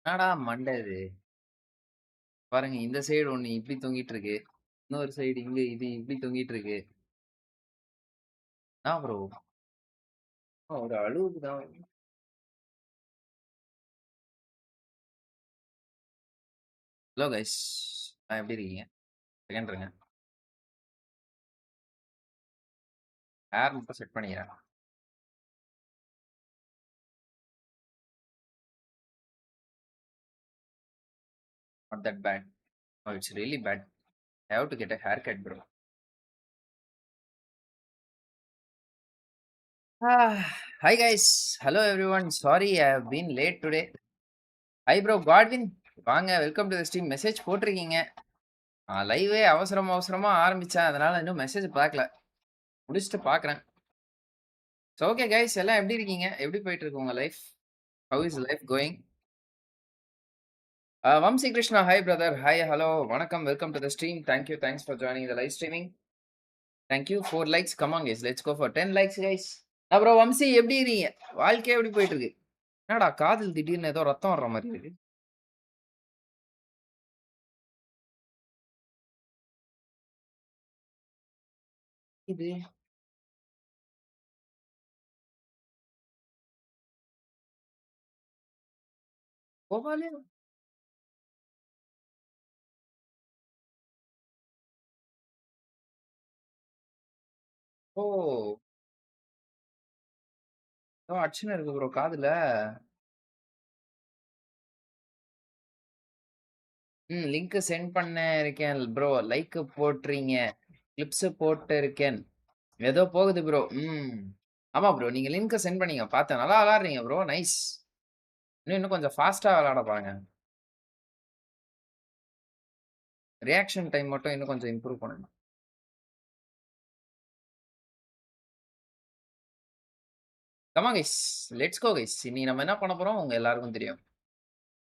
என்னடா மண்டை இது? பாருங்க இந்த சைடு ஒண்ணு இப்டி தொங்கிட்டு இருக்கு. இன்னொரு சைடு இங்க இது இப்டி தொங்கிட்டு இருக்கு. என்ன ப்ரோ? ஒரு அழுவுதான். Hello guys. எப்படி இருக்கீங்க? செகண்ட் இருங்க. ஹேர் மட்டும் செட் பண்ணிக்கிறேன். Not that bad. Oh, it's really bad. I have to get a haircut, bro. Hi guys. Hello everyone. Sorry I have been late today. Hi bro Godwin. வாங்க welcome to the stream. Message போட்டிருக்கீங்க. லைவே அவசரமா ஆரம்பிச்சேன். அதனால இன்னும் message பார்க்கல. முடிச்சுட்டு பார்க்குறேன். So okay guys எல்லாம் எப்படி இருக்கீங்க? எப்படி போயிட்டு இருக்கு உங்க life? How is life going? Vamsi Krishna, hi brother. Hi, hello, வணக்கம். Welcome to the stream. Thanks for joining the live streaming. Thank you. 4 likes. Come on guys. Let's go for 10 likes guys. அப்புறம் வம்சி எப்படி இருக்கீங்க? வாழ்க்கை எப்படி போயிட்டு இருக்கு? என்னடா காதில் திடீர்னு ஏதோ ரத்தம் வர்ற மாரி இருக்கு. இது கோபாலு? ஓ! ஏதோ அடிச்சுன்னு இருக்கு ப்ரோ காதுல. லிங்க் சென்ட் பண்ண இருக்கேன் ப்ரோ. லைக் போட்றீங்க. கிளிப்ஸ் போட்டு இருக்கேன். ஏதோ போகுது ப்ரோ. ஆமா ப்ரோ. நீங்க லிங்க்க சென்ட் பண்ணீங்க. பார்த்தேன். நல்லா விளையாடுறீங்க ப்ரோ. நைஸ். இன்னும் கொஞ்சம் ஃபாஸ்ட்டா விளையாட பாருங்க. ரியாக்ஷன் டைம் மட்டும் இன்னும் கொஞ்சம் இம்ப்ரூவ் பண்ணணும். Come on guys. Let's go guys. இன்னைக்கு நம்ம என்ன பண்ண போறோம் உங்க எல்லாருக்கும் தெரியும்.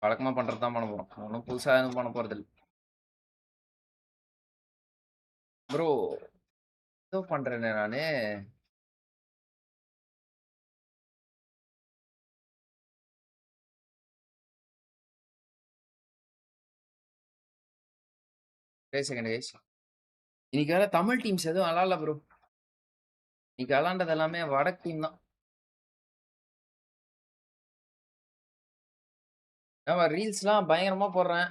வழக்கமா பண்றது தான் பண்ண போறோம். ஒண்ணும் புதுசா எதுவும் பண்ண போறதில்ல. ப்ரோ ஏதோ பண்றேனே நானு. ஒரே செகண்ட் கைஸ். இன்னைக்கு வேற தமிழ் டீம்ஸ் எதுவும் விளையாடல ப்ரோ. இன்னைக்கு விளையாண்டது எல்லாமே வடக்கு டீம் தான். நான் ரீல்ஸ்லாம் பயங்கரமா போடுறேன்.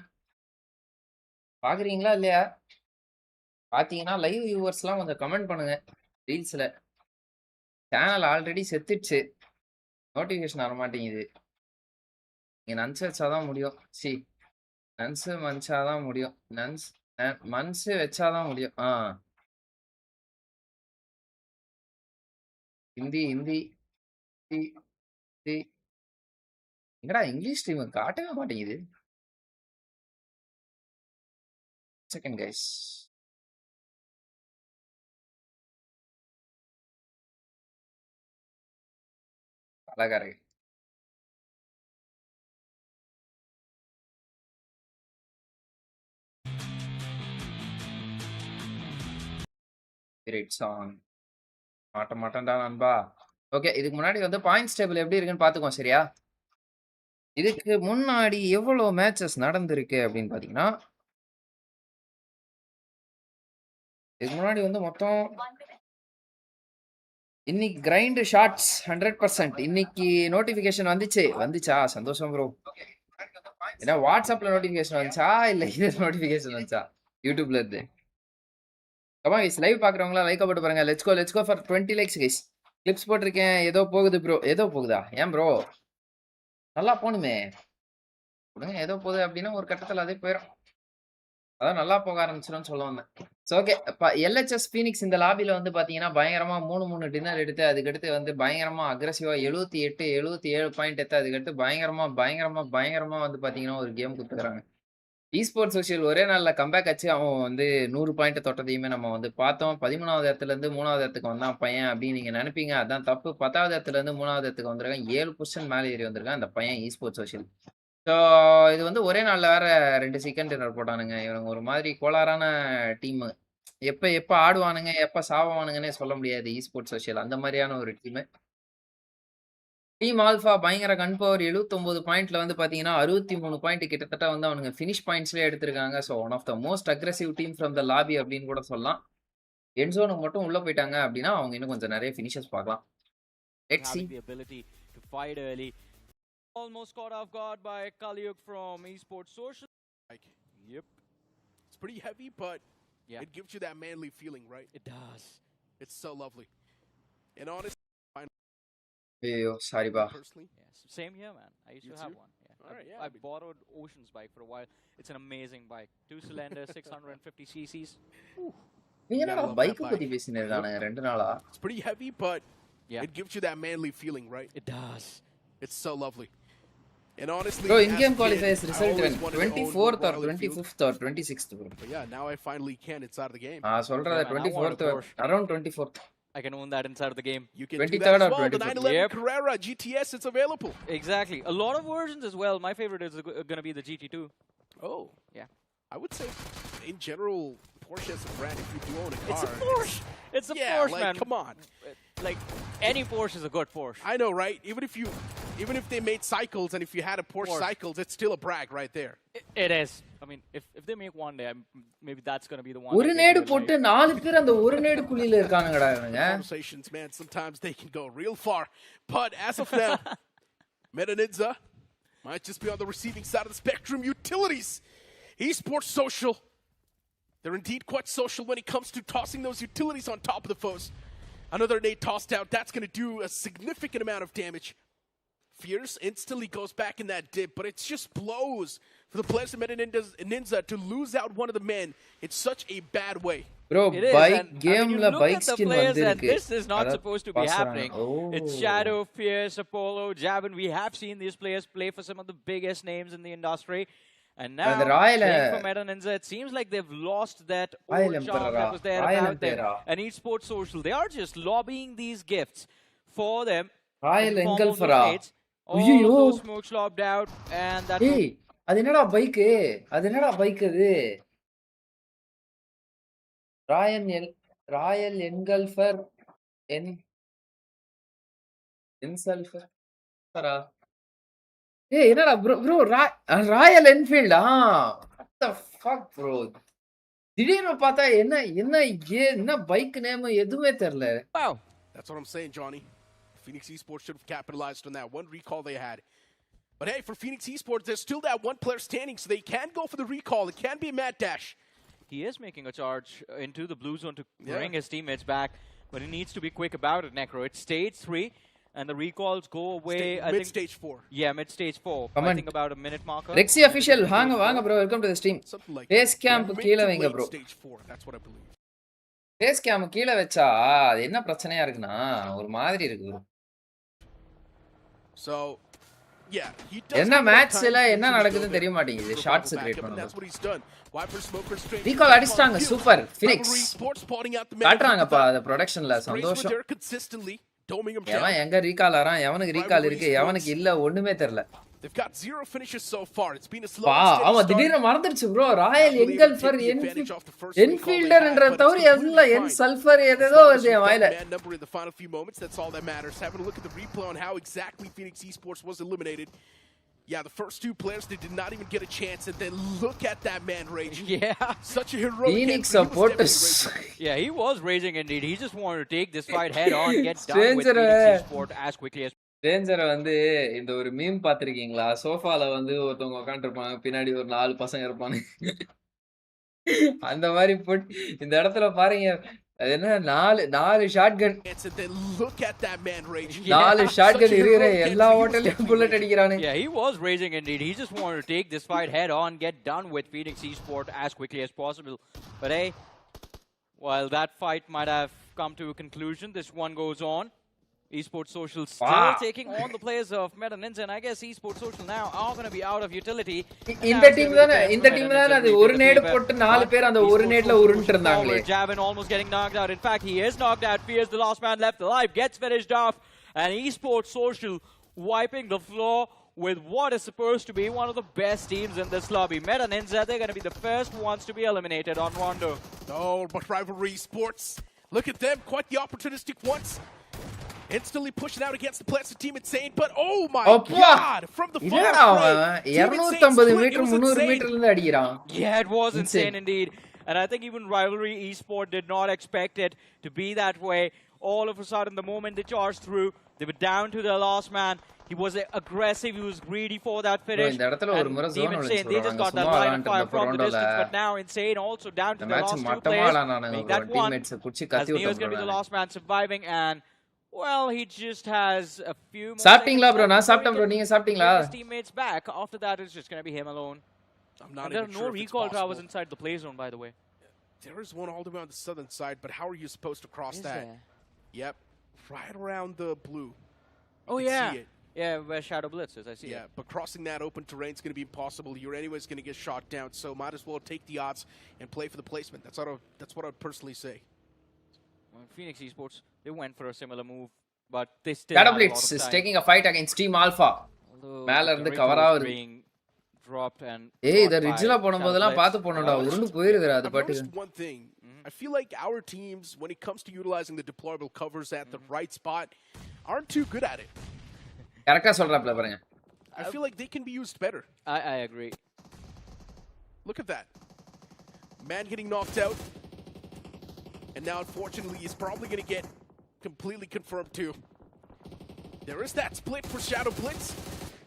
பாக்குறீங்களா இல்லையா? பாத்தீங்கன்னா லைவ் வியூவர்ஸ்லாம் கொஞ்சம் கமெண்ட் பண்ணுங்க. ரீல்ஸ்ல. சேனல் ஆல்ரெடி செத்துடுச்சு. நோட்டிஃபிகேஷன் வர மாட்டேங்குது. நீங்க நன்ஸ் வச்சா தான் முடியும். நன்ஸ் மன்ச்சா தான் முடியும். மன்ஸ் வச்சா தான் முடியும். ஹிந்தி, ஹிந்தி, தி தி எங்கடா இங்கிலீஷ் ஸ்ட்ரீம் காட்டவே மாட்டேங்குது. Second guys. அழகா இருக்கு. Great song. மாட்ட மாட்டேன்டா நண்பா. ஓகே. இதுக்கு முன்னாடி வந்து பாயிண்ட்ஸ் டேபிள் எப்படி இருக்குன்னு பாத்துக்குவோம் சரியா? இதுக்கு முன்னாடி எவ்வளோ மேட்சஸ் நடந்திருக்கு அப்படின்னு பாத்தீங்கன்னா, இதுக்கு முன்னாடி வந்து மொத்தம் இன்னைக்கு கிரைண்ட் ஷாட்ஸ் 100%. இன்னைக்கு நோட்டிஃபிகேஷன் வந்துச்சா? சந்தோஷம் ப்ரோ. ஏன்னா வாட்ஸ்அப்ல நோட்டிஃபிகேஷன் வந்துச்சா? இல்ல இது நோட்டிஃபிகேஷன் வந்துச்சா? யூடியூப்ல இருந்து. கமா கைஸ் லைவ் பாக்குறவங்களா லைக் போட்டு பாருங்க. Let's go for 20 likes guys. Clips போட்டிருக்கேன். ஏதோ போகுது ப்ரோ. ஏதோ போகுதா? ஏன் ப்ரோ? நல்லா போணுமே. விடுங்க ஏதோ போகுது அப்படின்னா ஒரு கட்டத்துல அதே போயிரும். அதான் நல்லா போக ஆரம்பிச்சிரும்னு சொல்ல வந்தேன். So okay. எல்ஹெச்எஸ் ஃபீனிக்ஸ் இந்த லாபில வந்து பாத்தீங்கன்னா, பயங்கரமா 3 டின்னர் எடுத்து, அதுக்கடுத்து வந்து பயங்கரமா அக்ரெசிவா 78, 77 பாயிண்ட் எடுத்து, அதுக்கடுத்து பயங்கரமா வந்து பாத்தீங்கன்னா, ஒரு கேம் குடுத்துக்குறாங்க. ஸ்போர்ட்ஸ் சோசியல் ஒரே நாள்ல கம்பேக் ஆச்சு. அவன் வந்து 100 பாயிண்ட் தொட்டதையுமே நம்ம வந்து பார்த்தோம். 13வது இடத்துலருந்து 3வது இடத்துக்கு வந்தான் பையன் அப்படின்னு நீங்க நெனைப்பீங்க. அதான் தப்பு. 10வது இடத்துலருந்து 3வது இடத்துக்கு வந்திருக்கான். 7 பொசிஷன் மேல ஏறி வந்திருக்கான் அந்த பையன் ஸ்போர்ட்ஸ் சோசியல். ஸோ இது வந்து ஒரே நாள்ல வேற 2 சிக்கன் டின்னர் போட்டானுங்க. இவனுங்க ஒரு மாதிரி கோளாறான டீமு. எப்ப எப்ப ஆடுவானுங்க, எப்ப சாவானுங்கன்னே சொல்ல முடியாது. ஸ்போர்ட்ஸ் சோசியல் அந்த மாரியான ஒரு டீமு. டீம் ஆல்ஃபா பயங்கர கன் பவர் 79 பாயிண்ட்ல வந்து பார்த்தீங்கன்னா, 63 பாயிண்ட் கிட்டத்தட்ட வந்து அவனுங்க ஃபினிஷ் பாயிண்ட்ஸ்லயே எடுத்திருக்காங்க. So one of the most aggressive team from the lobby அப்படின்னு கூட சொல்லலாம். எண்ட் ஜோனுக்கு மட்டும் உள்ள போயிட்டாங்க அப்படின்னா, அவங்க இன்னும் கொஞ்சம் நெறைய ஃபினிஷஸ் பார்க்கலாம். Let's see. Having the ability to fight early. Almost caught off guard by Kaliuk from eSports Social. Like, yep. It's pretty heavy, but yeah, it gives you that manly feeling, right? It does. It's so lovely. And honestly, ஐயோ sorry பா. personally, yes, same here, man. I used You to have too? one. Yeah. All right, yeah, I borrowed Ocean's bike for a while. It's an amazing bike. 2-cylinder, 650 cc's. நீங்க என்னடா love bike that பத்தி bike. பேசினே இருக்கானுங்க 2 நாளா. it's pretty heavy, but Yeah, it gives you that manly feeling, right? it does. It's so lovely. And honestly, Bro, as a in-game kid, qualifiers I result always when wanted to own 24th or Royal Enfield. 25th or 26th bro. But yeah, now I finally can inside of the game. சொல்றத Yeah, man, I want a 24th Porsche. around 24th. I can own that inside of the game. You can do 23rd that as or well. The 24th. 911 Yep. Carrera GTS, it's available. Exactly. A lot of versions as well. My favorite is going to be the GT2. Oh, Yeah. I would say, in general, Porsche as a brand, if you do own a car, It's a Porsche. It's a yeah, Porsche, like, man. come on. Like, any Porsche is a good Porsche. I know, right? Even if they made cycles and if you had a Porsche cycles, it's still a brag right there. It is. I mean, if they make one day, maybe that's going to be the one. ஒரு that they நேடு do, போட்டு right? 4 பேர் அந்த ஒரு நேடு குழியில இருக்கானுங்கடா இவனுங்க. Conversations, man, sometimes they can go real far. But as of now, Meta might just be on the receiving side of the spectrum. Utilities, eSports Social. They're indeed quite social when it comes to tossing those utilities on top of the foes. Another nade tossed out. That's going to do a significant amount of damage. Fierce instantly goes back in that dip, but it's just blows for the players of Meta Ninja to lose out one of the men in such a bad way. Bro, It is, bike and, gameல I mean, you look bike at the skin players and வந்திருக்கு. this is not supposed to be happening. It's Shadow, Fierce, Apollo, Jabin. We have seen these players play for some of the biggest names in the industry. And now, And the Royal, playing for Meta Ninja, it seems like they've lost that Royal old charm Emperor, that was there Royal about them. Emperor. And eSports Social, they are just lobbying these gifts for them. Royal in form of those எங்கல்ஃபரா. nades. All of ஐயோ. those smokes lobbed out, and that ஏய் அது என்னடா bike? அது என்னடா bike அது? Royal என்கல்ஃபர் என்சல்ஃபர் பரா. ஏய் என்னடா bro Royal Enfield. what the fuck bro. திடீர்னு பார்த்தா என்ன பைக் நேம் எதுவுமே தெரியல. wow. That's what I'm saying, Johnny. Phoenix Esports should have capitalized on that one recall they had. But hey, for Phoenix Esports, there's still that one player standing, so they can go for the recall. It can be a mad dash. He is making a charge into the blue zone to bring his teammates back, but he needs to be quick about it, Necro. It's stage 3, and the recalls go away. Mid-stage 4. Yeah, mid-stage 4. Come I on. think about a minute marker. Rexy official வாங்க bro, welcome to the stream. Something like base that. Camp Mid கீழ to வைங்க late bro. stage 4. That's what I believe. Base camp கீழ வச்சா அது என்ன பிரச்சனையா இருக்குன்னா ஒரு மாதிரி இருக்கு bro. So, yeah, he does என்ன have மேட்ச்ல time என்ன to நடக்குதுன்னு build தெரிய மாட்டேங்குது. a shorts backup, create and பண்ணனும். that's what he's done. Viper Smoker straight. Recall அடிச்சிட்டாங்க. Super. Phoenix Sports spotting out the காட்றாங்கப்பா அந்த ப்ரொடக்ஷன்ல. சந்தோஷம். They're consistently doming him எவன் down. எங்க ரீகால் ஆறான், எவனுக்கு ரீகால் இருக்கு, எவனுக்கு இல்ல ஒண்ணுமே தெரியல. They've got 0 finishes so far. It's been a slow பா and steady அவன் start. திடீர்னு மறந்துருச்சு ப்ரோ. ராயல் என்கல்ஃபர் என்ஃபீல்டர்ன்ற தவிர எல்லாம் என் சல்ஃபர் ஏதோ வருது என் வாயில. Number in the final few moments. That's all that matters. Having a look at the replay on how exactly Phoenix Esports was eliminated. Yeah, the first 2 players, they did not even get a chance, and then look at that man raging. Yeah. Such a heroic Phoenix entry. He was supporters. definitely raging. Yeah, he was raging indeed. He just wanted to take this fight head on, get done with Stranger. Phoenix Esports as quickly as டேஞ்சரை வந்து இந்த ஒரு meme பாத்திருக்கீங்களா? சோஃபால வந்து ஒருத்தவங்க உட்காந்துருப்பாங்க, பின்னாடி ஒரு 4 பசங்க இருப்பாங்க. அந்த மாதிரி இந்த இடத்துல பாருங்க, அது என்ன 4 shotgun. And then look at that man raging. 4 shotgun இருக்கிற எல்லா ஹோட்டல்லையும் bullet அடிக்கிறானே. Yeah, he was raging indeed. He just wanted to take this fight head on, get done with Phoenix Esports as quickly as possible. But hey, while that fight might have come to a conclusion, this one goes on. eSports Social still taking on the players of Meta Ninja, and I guess eSports Social now are going to be out of utility. இந்த team தான அது ஒரு நேடு போட்டு 4 பேர் அந்த ஒரு நேட்ல உருண்டு இருந்தாங்களே. Jabin almost getting knocked out. In fact, he is knocked out. Fierce, the last man left alive, gets finished off, and eSports Social wiping the floor with what is supposed to be one of the best teams in this lobby. Meta Ninja, they're going to be the first ones to be eliminated on Rondo. Oh, but Rivalry Sports, look at them, quite the opportunistic ones. Instantly pushing out against the players of Team Insane, but oh my Appa! god! From the far இல்லடா frame, அவன் Team 250 Insane's split, metre it was 300 insane. மீட்டர்ல இருந்து அடிக்கிறான். Yeah, it was Insane. insane indeed. And I think even Rivalry Esport did not expect it to be that way. All of a sudden, the moment they charged through, they were down to their last man. He was aggressive, he was greedy for that finish. இந்த இடத்துல ஒரு முறை Team zone Insane, they just ஒளிச்சு got that சும்மா line of fire விளையாண்டுட்டு from the இருந்தப்ப distance, but now Insane also down to இந்த the match last two மட்டமா players. விளையாடுனானுங்க Make bro. that one, teammates புடிச்சு as கத்தி Neo's going to be the விட்டுறாங்க. last man surviving, and well, he just has a few more சாப்பிட்டீங்களா seconds bro? நான் left சாப்பிட்டேன் before bro. he நீங்க can சாப்பிட்டீங்களா? get his teammates back. After that, it's just going to be him alone. I'm not And there even are no sure if it's recall towers possible. inside the play zone, by the way. There is one all the way on the southern side, but how are you supposed to cross Is that? there? Yep, right around the blue. Oh, You can yeah. see it. Yeah, where Shadow Blitz is, I see Yeah, it. but crossing that open terrain is going to be impossible. You're anyways going to get shot down, so might as well take the odds and play for the placement. That's what I'd personally say. Well, Phoenix Esports, they went for a similar move, but they still Shadow have a lot Blitz of is time. taking a fight against Team Alpha. Although மேல the இருந்து Doritos cover ஆகுது. being dropped and ஏய் இத caught by ரிட்ஜ்ல போடும்போதெல்லாம் Shadow பார்த்து Blitz. போணும்டா. உருண்டு போயிருதுடா அது I've பாட்டுக்கு. noticed one thing. I feel like our teams, when it comes to utilizing the deployable covers at the right spot, aren't too good at it. கரெக்ட்டா சொல்றாப்ல பாருங்க. I feel like they can be used better. I agree. Look at that. Man getting knocked out. And now, unfortunately, he's probably going to get completely confirmed too. There is that split for Shadow Blitz.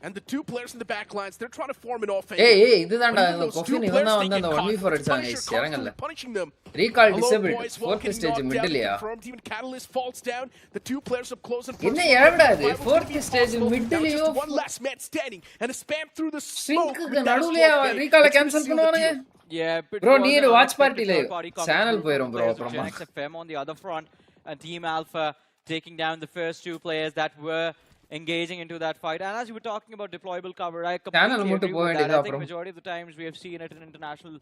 And the two players in the back lines, they're trying to form an offense. ஏய் ஏய் இதுதான்டா But even இந்த those two கொஃபின் players, இவன் தான் they வந்து get அந்த caught. 1v4 அடிச்சாங்க Punisher guys இறங்கல. constantly punishing them. Recall Hello, disabled boys. 4th Getting stage knocked out, மிட்லயா? confirmed. Even Catalyst falls down. The two players up close and என்ன personal. ஏடா இது Survival's gonna 4th be stage impossible. Now மிட்லயோ just one last man standing and a spam through the smoke. ஸ்ட்ரிங்க்கு நடுவுலயே ரீகால cancel பண்ணுவானுங்க. Yeah, but Bro, it was need an watch unexpected party live. third-party coming Channel through போயிரும் from bro players of அப்புறமா. Gen XFM on the other front, and Team Alpha taking down the first two players that were engaging into that fight. And as you were talking about deployable cover, I Channel completely மட்டும் agree போக with that. வேண்டியதா I think அப்புறம். majority of the times we have seen it in international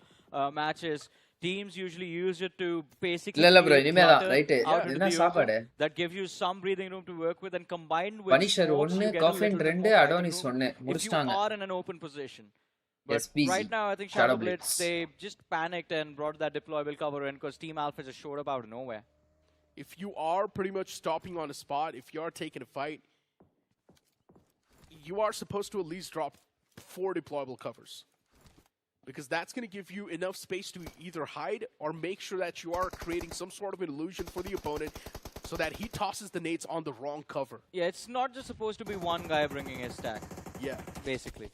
matches. Teams usually use it to basically இல்ல bro create இனிமேதான் clutter right. out into என்ன the சாப்பாடு? open that gives you some breathing room to work with, and combined with punisher sports, 1 you get a caffeine little bit 2 more Adonis breathing room 1 if you முடிச்சிட்டாங்க. are in an open position. But Yes, busy. right now, I think Shadow Shadow Blitz, Blitz. they just panicked and brought that deployable cover in because Team Alpha just showed up out of nowhere. If you are pretty much stopping on a spot, if you are taking a fight, you are supposed to at least drop 4 deployable covers. Because that's going to give you enough space to either hide or make sure that you are creating some sort of an illusion for the opponent so that he tosses the nades on the wrong cover. Yeah, it's not just supposed to be one guy bringing his stack, Yeah. basically.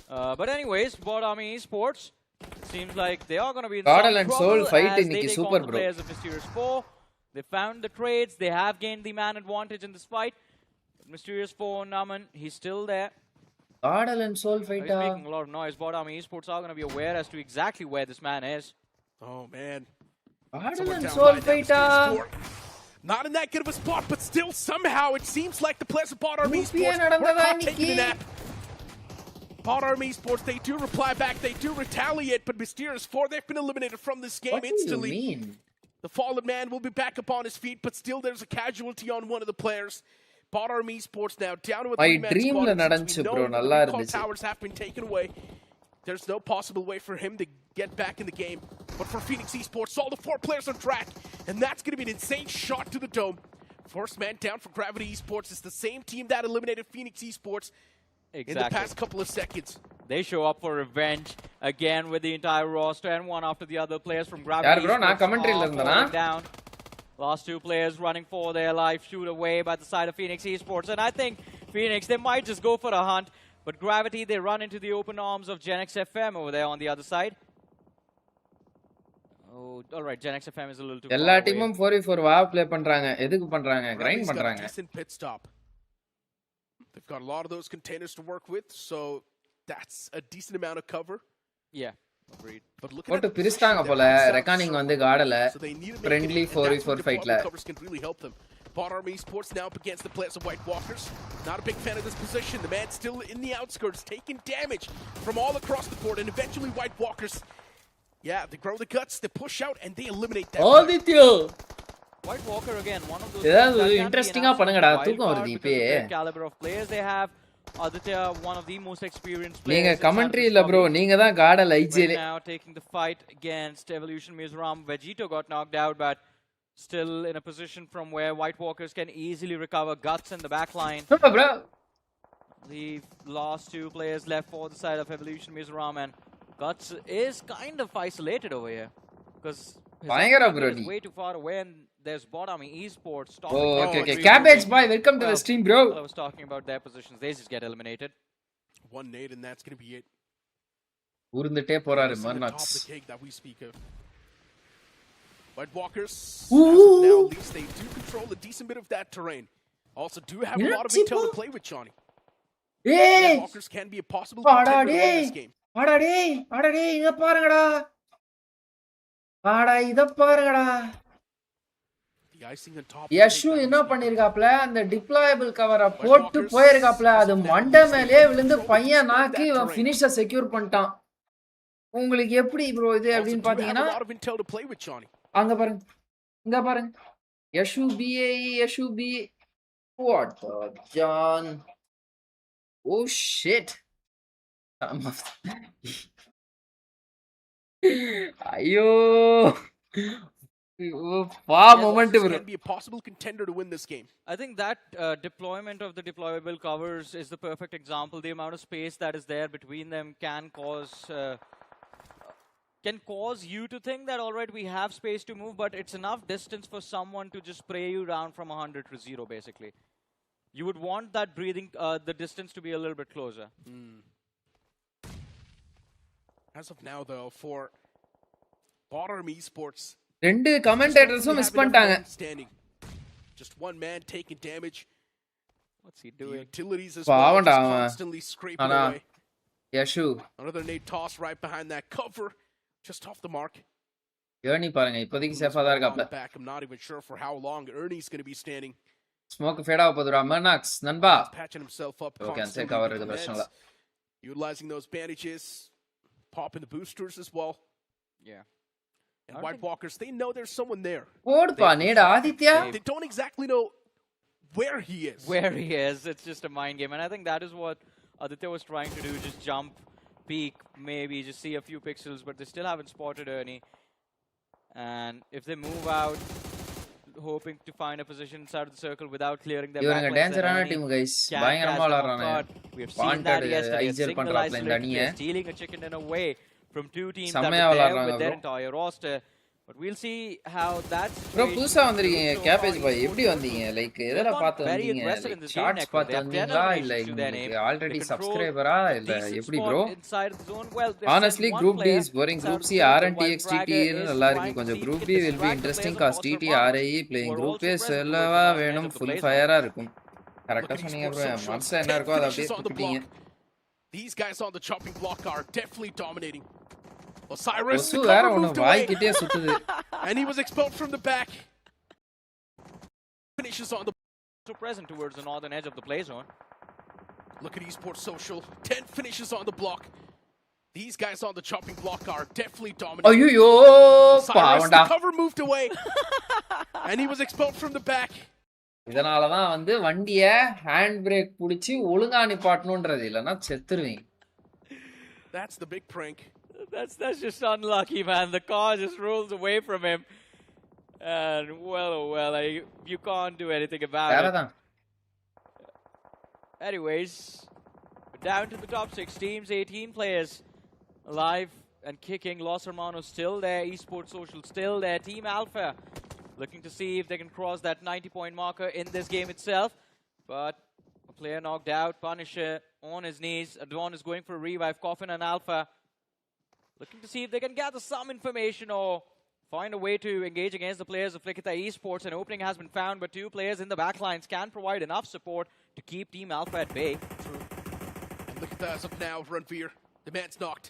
But anyways, Bot Army Esports, it seems like they are going to be in Godal some and trouble Soul fight as they இன்னைக்கு take super on the bro. players of Mysterious 4. They found the trades. They have gained the man advantage in this fight. But Mysterious 4, Naman, he's still there. Godal and Soul He's fight making a lot of noise. Bot Army Esports are going to be aware as to exactly where this man is. Oh, man. Godal Someone and down Soul by that fight Mysterious 4. Not in that good of a spot, but still somehow it seems like the players of Bot Army UPN Esports were நடந்ததா caught taking a இன்னைக்கு? nap. Bot Army Esports, they do reply back, they do retaliate, but Mysterious 4, they've been eliminated from this game What do you instantly. mean? The fallen man will be back up on his feet, but still there's a casualty on one of the players. Bot Army Esports now down to a My 3-man dream squad. la And since நடந்துச்சு we know bro, the நல்லா recall இருந்துச்சு. towers have been taken away. There's no possible way for him to get back in the game. But for Phoenix Esports, all the 4 players on track, and that's going to be an insane shot to the dome. First man down for Gravity Esports is the same team that eliminated Phoenix Esports in the past couple of seconds. They show up for revenge again with the entire roster, and one after the other players from Gravity யார் bro? நான் Esports commentary ல are இருந்தேனா? falling down. Last 2 players running for their life, shoot away by the side of Phoenix Esports. And I think Phoenix, they might just go for a hunt. But Gravity, they run into the open arms of Gen XFM over there on the other side. Oh, all right, Gen XFM is a little too far எல்லா away. டீமும் 4v4 wow play பண்றாங்க. எதுக்கு பண்றாங்க? Grind Gravity's got a பண்றாங்க. decent pit stop. They've got a lot of those containers to work with, so that's a decent amount of cover. Yeah, agreed. But look at போட்டு that பிரிச்சாங்க position போல. they're outside ரெக்கானிங் the வந்து circle. காடல. So they need to make Friendly it, and that's 4v4 where fightல. deployable covers can really help them. Bot Army Esports now up against the players of White Walkers. Not a big fan of this position. The man still in the outskirts, taking damage from all across the board, and eventually White Walkers, yeah, they grow the guts, they push out, and they eliminate that player. ஆதித்யோ White Walker again, one of those ஏதாவது that can be interesting an ஆ பண்ணுங்கடா. absolute தூக்கம் wild வருது card இப்பயே. because of the caliber of players they have. Aditya, one of the most experienced players. நீங்க inside of commentary this இல்ல bro. lobby. நீங்க தான் caudal Right IGL. now taking the fight against Evolution Mizoram. Vegito got knocked out, but still in a position from where White Walkers can easily recover. Guts in the back line. No, bro. The last two players left for the side of Evolution Mizoram, and Guts is kind of isolated over here because his Bayangara, opponent bro, is nee. way too far away, and there's Botami Esports stopping Oh, him. okay, okay. really Cabbage good. boy, welcome to the Well, stream, Well, I bro. was talking about their positions. They just get eliminated. One nade, and that's going to be it. ஊர்ந்துட்டே போறாரு This is the top of மர்னாக்ஸ். the cake that we speak of. White Walkers, Ooh. as of now, at least they do control a decent bit of that terrain. Also do have a lot of Energy intel to ball. play with, Johnny. ஏய் White Walkers can be a possible ஆடா contender to win டேய் this game. ஆடா டேய் ஆடா டேய் இத பாருங்கடா ஆடா இத பாருங்கடா The icing on top. Yashu என்ன பண்ணிருக்காப்ல அந்த டிப்ளாயபிள் கவரை போட்டு போயிருக்காப்ல அது மண்டை மேலே விழுந்து பையன் நாக்கி ஃபினிஷர் செக்யூர் பண்ணிட்டான் உங்களுக்கு எப்படி ப்ரோ இது அப்படின்னு பாத்தீங்கன்னா a lot of intel to play with, Johnny. அங்க பாருங்க இங்க பாருங்க யஷு பி வாட் ஜான் ஓ ஷிட் ஐயோ wow moment bro. Can be a possible contender to win this game. I think that deployment of the deployable covers is the perfect example. The amount of space that is there between them can cause you to think that all right, we have space to move, but it's enough distance for someone to just spray you down from 100 to 0 basically. You would want that breathing, the distance to be a little bit closer. As of now, though, for Bottom Esports, ரெண்டு கமெண்டேட்டர்ஸும் miss பண்ணிட்டாங்க. Just one man taking damage. What's he doing? The utilities as well, just constantly scraping away. Yashu Another nade toss right behind that cover, just off the mark. ஏர்னி பாருங்க இப்போதைக்கு சேஃபா தான் இருக்காப்ல. Back, I'm not even sure for how long Ernie's going to be standing. Smoke fade ஆக போதுடா மர்னாக்ஸ் நண்பா. Patching himself up Okay, constantly. cover இருக்கு பிரச்சனை இல்ல. Utilizing those bandages, popping the boosters as well. Yeah. And White Walkers, they know there's someone there. போடுப்பா நேடா Aditya. They don't exactly know where he is. Where he is, it's just a mind game. And I think that is what Aditya was trying to do, just jump, peek, maybe just see a few pixels, but they still haven't spotted Ernie. And if they move out, hoping to find a position inside of the circle without clearing their இவங்க backlines, டேஞ்சரான team guys. பயங்கரமா விளையாடுறாங்க. We have seen that yesterday. ஐஜர் பண்றாப்ல இந்த அணியை. Stealing a chicken in a way from two teams that செம்மையா were there விளையாடுறாங்க with their bro. entire roster. But we'll see how that bro புதுசா வந்திருக்கீங்க cabbage பாய் எப்படி வந்தீங்க லைக் எதெல்லாம் பார்த்து வந்தீங்க ஷார்ட்ஸ் பார்த்து வந்தீங்களா இல்ல உங்களுக்கு ஆல்ரெடி சப்ஸ்கிரைபரா இல்ல எப்படி bro honestly group D is boring group C RNTX TTE நல்லா இருக்கு கொஞ்சம் group B will be interesting cause TT RIE playing group A செல்லவா வேணும் full fire-ஆ இருக்கும் கரெக்ட்டா சொன்னீங்க ப்ரோ மனசுல என்ன இருக்கோ அத அப்படியே குட்டிங்க. These guys on the chopping block are definitely dominating. Osiris வேற ஒன்னு வாய்க்கிட்டே சுத்துது. And he was expelled from the back. Finishes on the present towards the northern edge of the play zone. Look at eSports Social. 10 finishes on the block. These guys on the chopping block are definitely dominating. ஐயோ பாவண்டா. The cover moved away. And he was expelled from the back. இதனால தான் வந்து வண்டிய hand brake புடிச்சு ஒழுங்கா நிப்பாட்டணும்ன்றது இல்லனா செத்துருவீங்க. That's the big prank. That's just unlucky, man. The car just rolls away from him. And well, oh well, you can't do anything about it. Anyways, down to the top 6 teams, 18 players alive and kicking. Los Hermanos still there, eSports Social still there, Team Alpha looking to see if they can cross that 90-point marker in this game itself. But a player knocked out, Punisher on his knees. Adwan is going for a revive, Coffin and Alpha looking to see if they can gather some information or find a way to engage against the players of Flikita Esports. An opening has been found, but 2 players in the backlines can provide enough support to keep Team Alpha at bay. True. And look at that as of now, Ranveer. The man's knocked.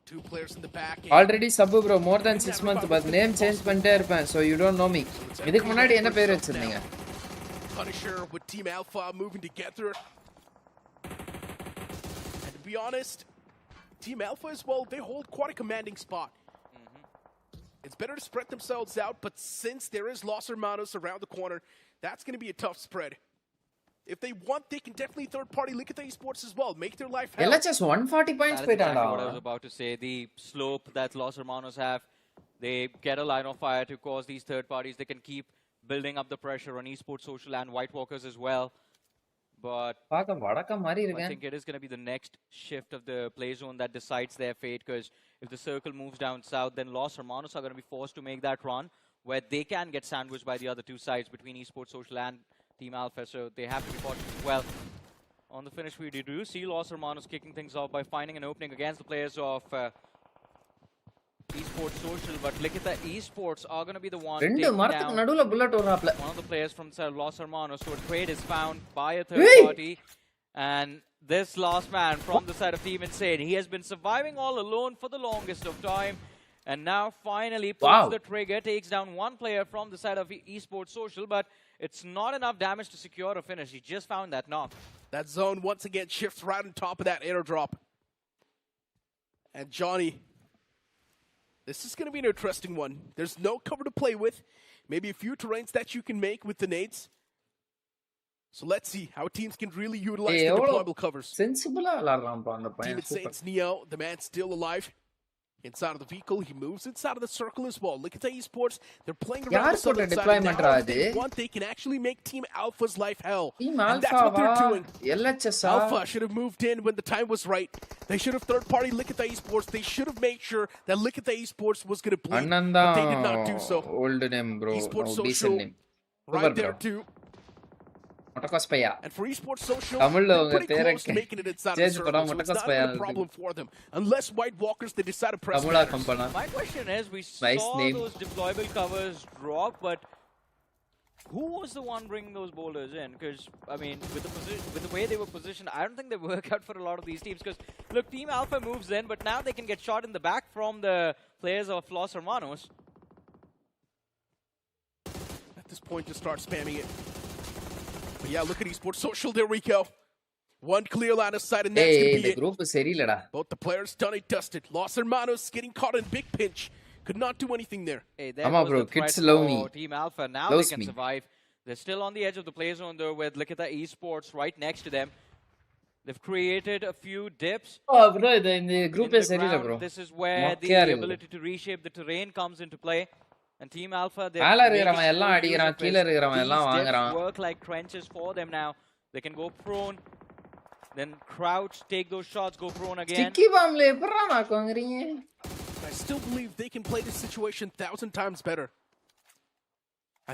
2 players in the back. Already sub bro, more than 6 months, but name change பண்ணிட்டே இருப்பேன். So you don't know me. இதுக்கு முன்னாடி என்ன பேர் வச்சிருந்தீங்க? Punisher with Team Alpha moving together. And to be honest, Team Alpha as well, they hold quite a commanding spot. It's better to spread themselves out, but since there is Los Hermanos around the corner, that's going to be a tough spread. If they want, they can definitely third-party look at the esports as well, make their life hell. LHS 140 points That is exactly போயிட்டான்டா. what I was about to say. The slope that Los Hermanos have they get a line of fire to cause these third parties. They can keep building up the pressure on esports social and White Walkers as well. But பார்க்க வடக்க மாதிரி I இருக்கேன். think it is going to be the next shift of the play zone that decides their fate, because if the circle moves down south, then Los Hermanos are going to be forced to make that run where they can get sandwiched by the other two sides between esports social and Team Alpha, so they have to be cautious as well. On the finish, we do see Los Hermanos kicking things off by finding an opening against the players of esports social, but Likita esports are going to be the one ரெண்டு taking மரத்துக்கு down நடுவுல bullet வராப்ல. one of the players from Los Hermanos. So a trade is found by a third party, and this last man from the side of Team Insane, he has been surviving all alone for the longest of time, and now finally pulls the trigger, takes down one player from the side of esports social, but it's not enough damage to secure a finish. He just found that knock. That zone once again shifts right on top of that airdrop. And Johnny, this is going to be an interesting one. There's no cover to play with. Maybe a few terrains that you can make with the nades. So let's see how teams can really utilize the deployable covers. சென்சிபிளா விளையாடுறான்ப்பா அந்த Team பையன். Insane's Neo, the man still alive. Inside of the vehicle, he moves inside of the circle as well. Look at the esports. They're playing around the southern side. Deployment Now, if they want, they can actually make Team Alpha's life hell. Team and that's what they're doing. LHS Alpha should have moved in when the time was right. They should have third-party Look at the esports. They should have made sure that Look at the esports was going to bleed, but they did not do so. Old name, bro. Esports no, social, name. right there too. And for esports social, they're pretty close to making it inside the circle, so it's not even a problem for them. Unless White Walkers, they decide to press matters. My question is, we saw those deployable covers drop, but who was the one bringing those boulders in? Because, I mean, with the way they were positioned, I don't think they work out for a lot of these teams. Because, look, Team Alpha moves in, but now they can get shot in the back from the players of Los Hermanos. At this point, just start spamming it. But yeah, look at esports social. There we go. One clear line of sight, and that's going to be it. Group சரியில்லடா. Both the players done it, dusted. Los Hermanos getting caught in big pinch. Could not do anything there. Hey, there was bro, the threat kids love me. for Team Alpha. Now they can survive. They're still on the edge of the play zone, though, with look at the esports right next to them. They've created a few dips. Bro, இந்த group சரியில்ல bro. This is where the ability to reshape the terrain comes into play. And Team Alpha, மேல இருக்கிறவன் எல்லாம் அடிக்குறான், கீழ இருக்கிறவன் எல்லாம் வாங்குறான். Work like trenches for them now. They can go prone, then crouch, take those shots, go prone again. Sticky bombல எப்பறா knock வாங்குறீங்க? I still believe they can play this situation 1,000 times better.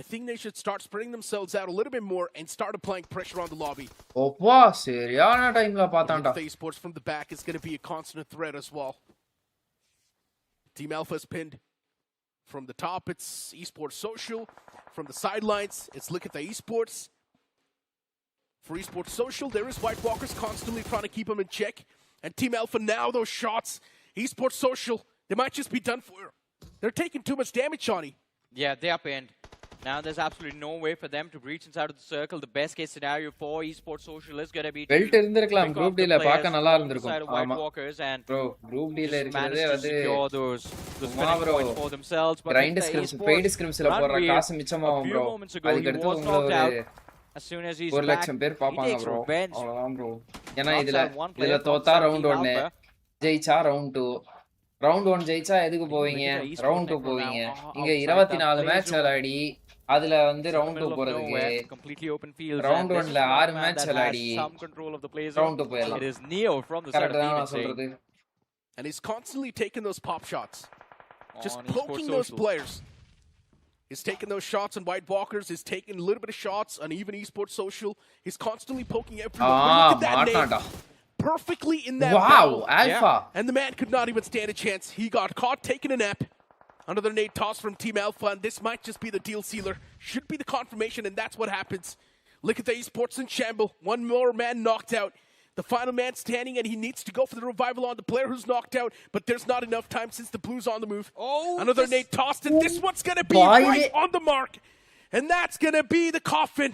I think they should start spreading themselves out a little bit more and start applying pressure on the lobby. ஓப்பா சரியான டைம்ல பார்த்தான்டா. The esports from the back is going to be a constant threat as well. Team Alpha's pinned. From the top, it's esports social. From the sidelines, it's look at the esports. For esports social, there is White Walkers constantly trying to keep them in check. And Team Alpha now, those shots. Esports social, they might just be done for. They're taking too much damage, Johnny. Yeah, they are pinned. Now there's absolutely no way for them to breach inside of the circle. The best case scenario for esports social is going to be belt இருந்திருக்கலாம் group D ல பார்க்க நல்லா இருந்திருக்கும். ஆமா. Bro, group D ல இருக்கிறதே வந்து those points for themselves, but grind scrims, paid scrims ல போற காசு மிச்சமாகும் bro. அதுக்கு அடுத்து உங்களுக்கு as soon as he's 1 லட்சம் பேர் பாப்பாங்க bro. அவ்வளவுதான் bro. ஏன்னா இதுல தோத்தா round 1, ஜெயிச்சா round 2. round 1 ஜெயிச்சா எதுக்கு போவீங்க? round 2 போவீங்க. இங்க 24 மேட்ச் விளையாடி அதுல வந்து round 2 போறதுக்கு completely open field. round 1 ல 6 மேட்ச் விளையாடி some control of the play zone. round 2 போயிடலாம். It is Neo from the side of the சொல்றது. And he's constantly taking those pop shots. Just poking those players. He's taking those shots on White Walkers. He's taking a little bit of shots on even esports social. He's constantly poking everyone. Look at that nade. Perfectly in that battle. Alpha. Yeah. And the man could not even stand a chance. He got caught taking a nap. Another nade toss from Team Alpha, and this might just be the deal sealer. Should be the confirmation, and that's what happens. Look at the esports in shamble. One more man knocked out. The final man standing, and he needs to go for the revival on the player who's knocked out, but there's not enough time since the Blues on the move. Another nade tossed, and this one's going to be right on the mark. And that's going to be the coffin.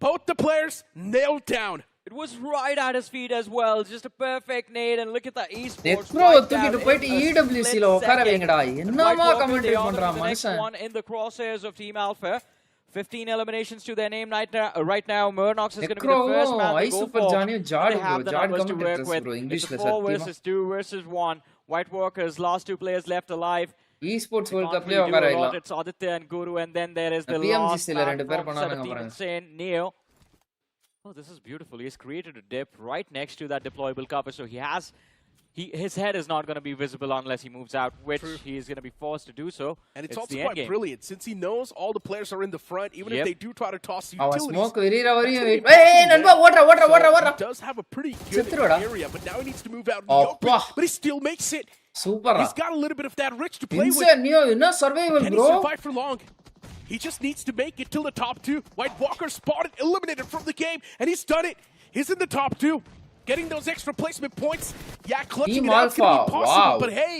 Both the players nailed down. It was right at his feet as well. Just a perfect nade, and look at the esports. Bro, தூக்கிட்டு போயிட்டு EWC ல உட்கார வைங்கடா. என்னமா commentary பண்றான் மனுஷன். One in the crosshairs of Team Alpha. 15 eliminations to their name right now. Murnox is going to be the first man to go for. They have the numbers to work with. It's 4 versus 2 versus 1. White Walkers, last 2 players left alive. esports They world can't cup really லயே do a உட்கார lot. வைக்கலாம். It's Aditya and Guru, and then there is the PMGC last ல man ரெண்டு பேர் from பண்ணானுங்க 17 பாருங்க. insane, Neo. Oh, this is beautiful. He's created a dip right next to that deployable cover, so he has... his head is not going to be visible unless he moves out, which he is going to be forced to do so. And it's also the quite brilliant, since he knows all the players are in the front, even if they do try to toss the அவன் utilities. Smoke வெறிற வரையும் ஏய் நண்பா ஓடுற. He does have a pretty good area, but now he needs to move out in the open, but he still makes it. சூப்பரா. He's got a little bit of that rich to play with. Insane Neo என்ன survival Can bro. he survive for long? He just needs to make it till the top 2. White Walker spotted, eliminated from the game, and he's done it. He's in the top 2. Getting those extra placement points. Yeah, clutching Team it out's going to be Alpha, possible, wow. but hey,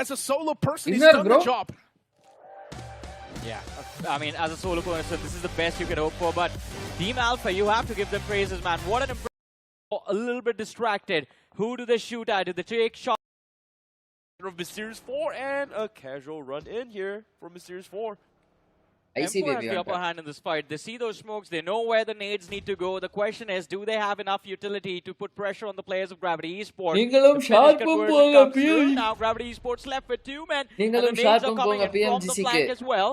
as a solo person, he's Winner, done bro. the job. Yeah, I mean, as a solo person, this is the best you can hope for, but Team Alpha, you have to give them praises, man. What an impressive... A little bit distracted. Who do they shoot at? Do they take shots? Of Mysterious 4 and a casual run in here for Mysterious 4. Icy Emperor has baby the upper hand in this fight. They see those smokes. They know where the nades need to go. The question is, do they have enough utility to put pressure on the players of Gravity Esports? நீங்களும் The finish ஷார்ப்பும் conversion போங்க comes through. PMGC. Now Gravity Esports left with 2 men. And the நீங்களும் nades are ஷார்ப்பும் coming போங்க in from the PMGC flank க்கு. as well.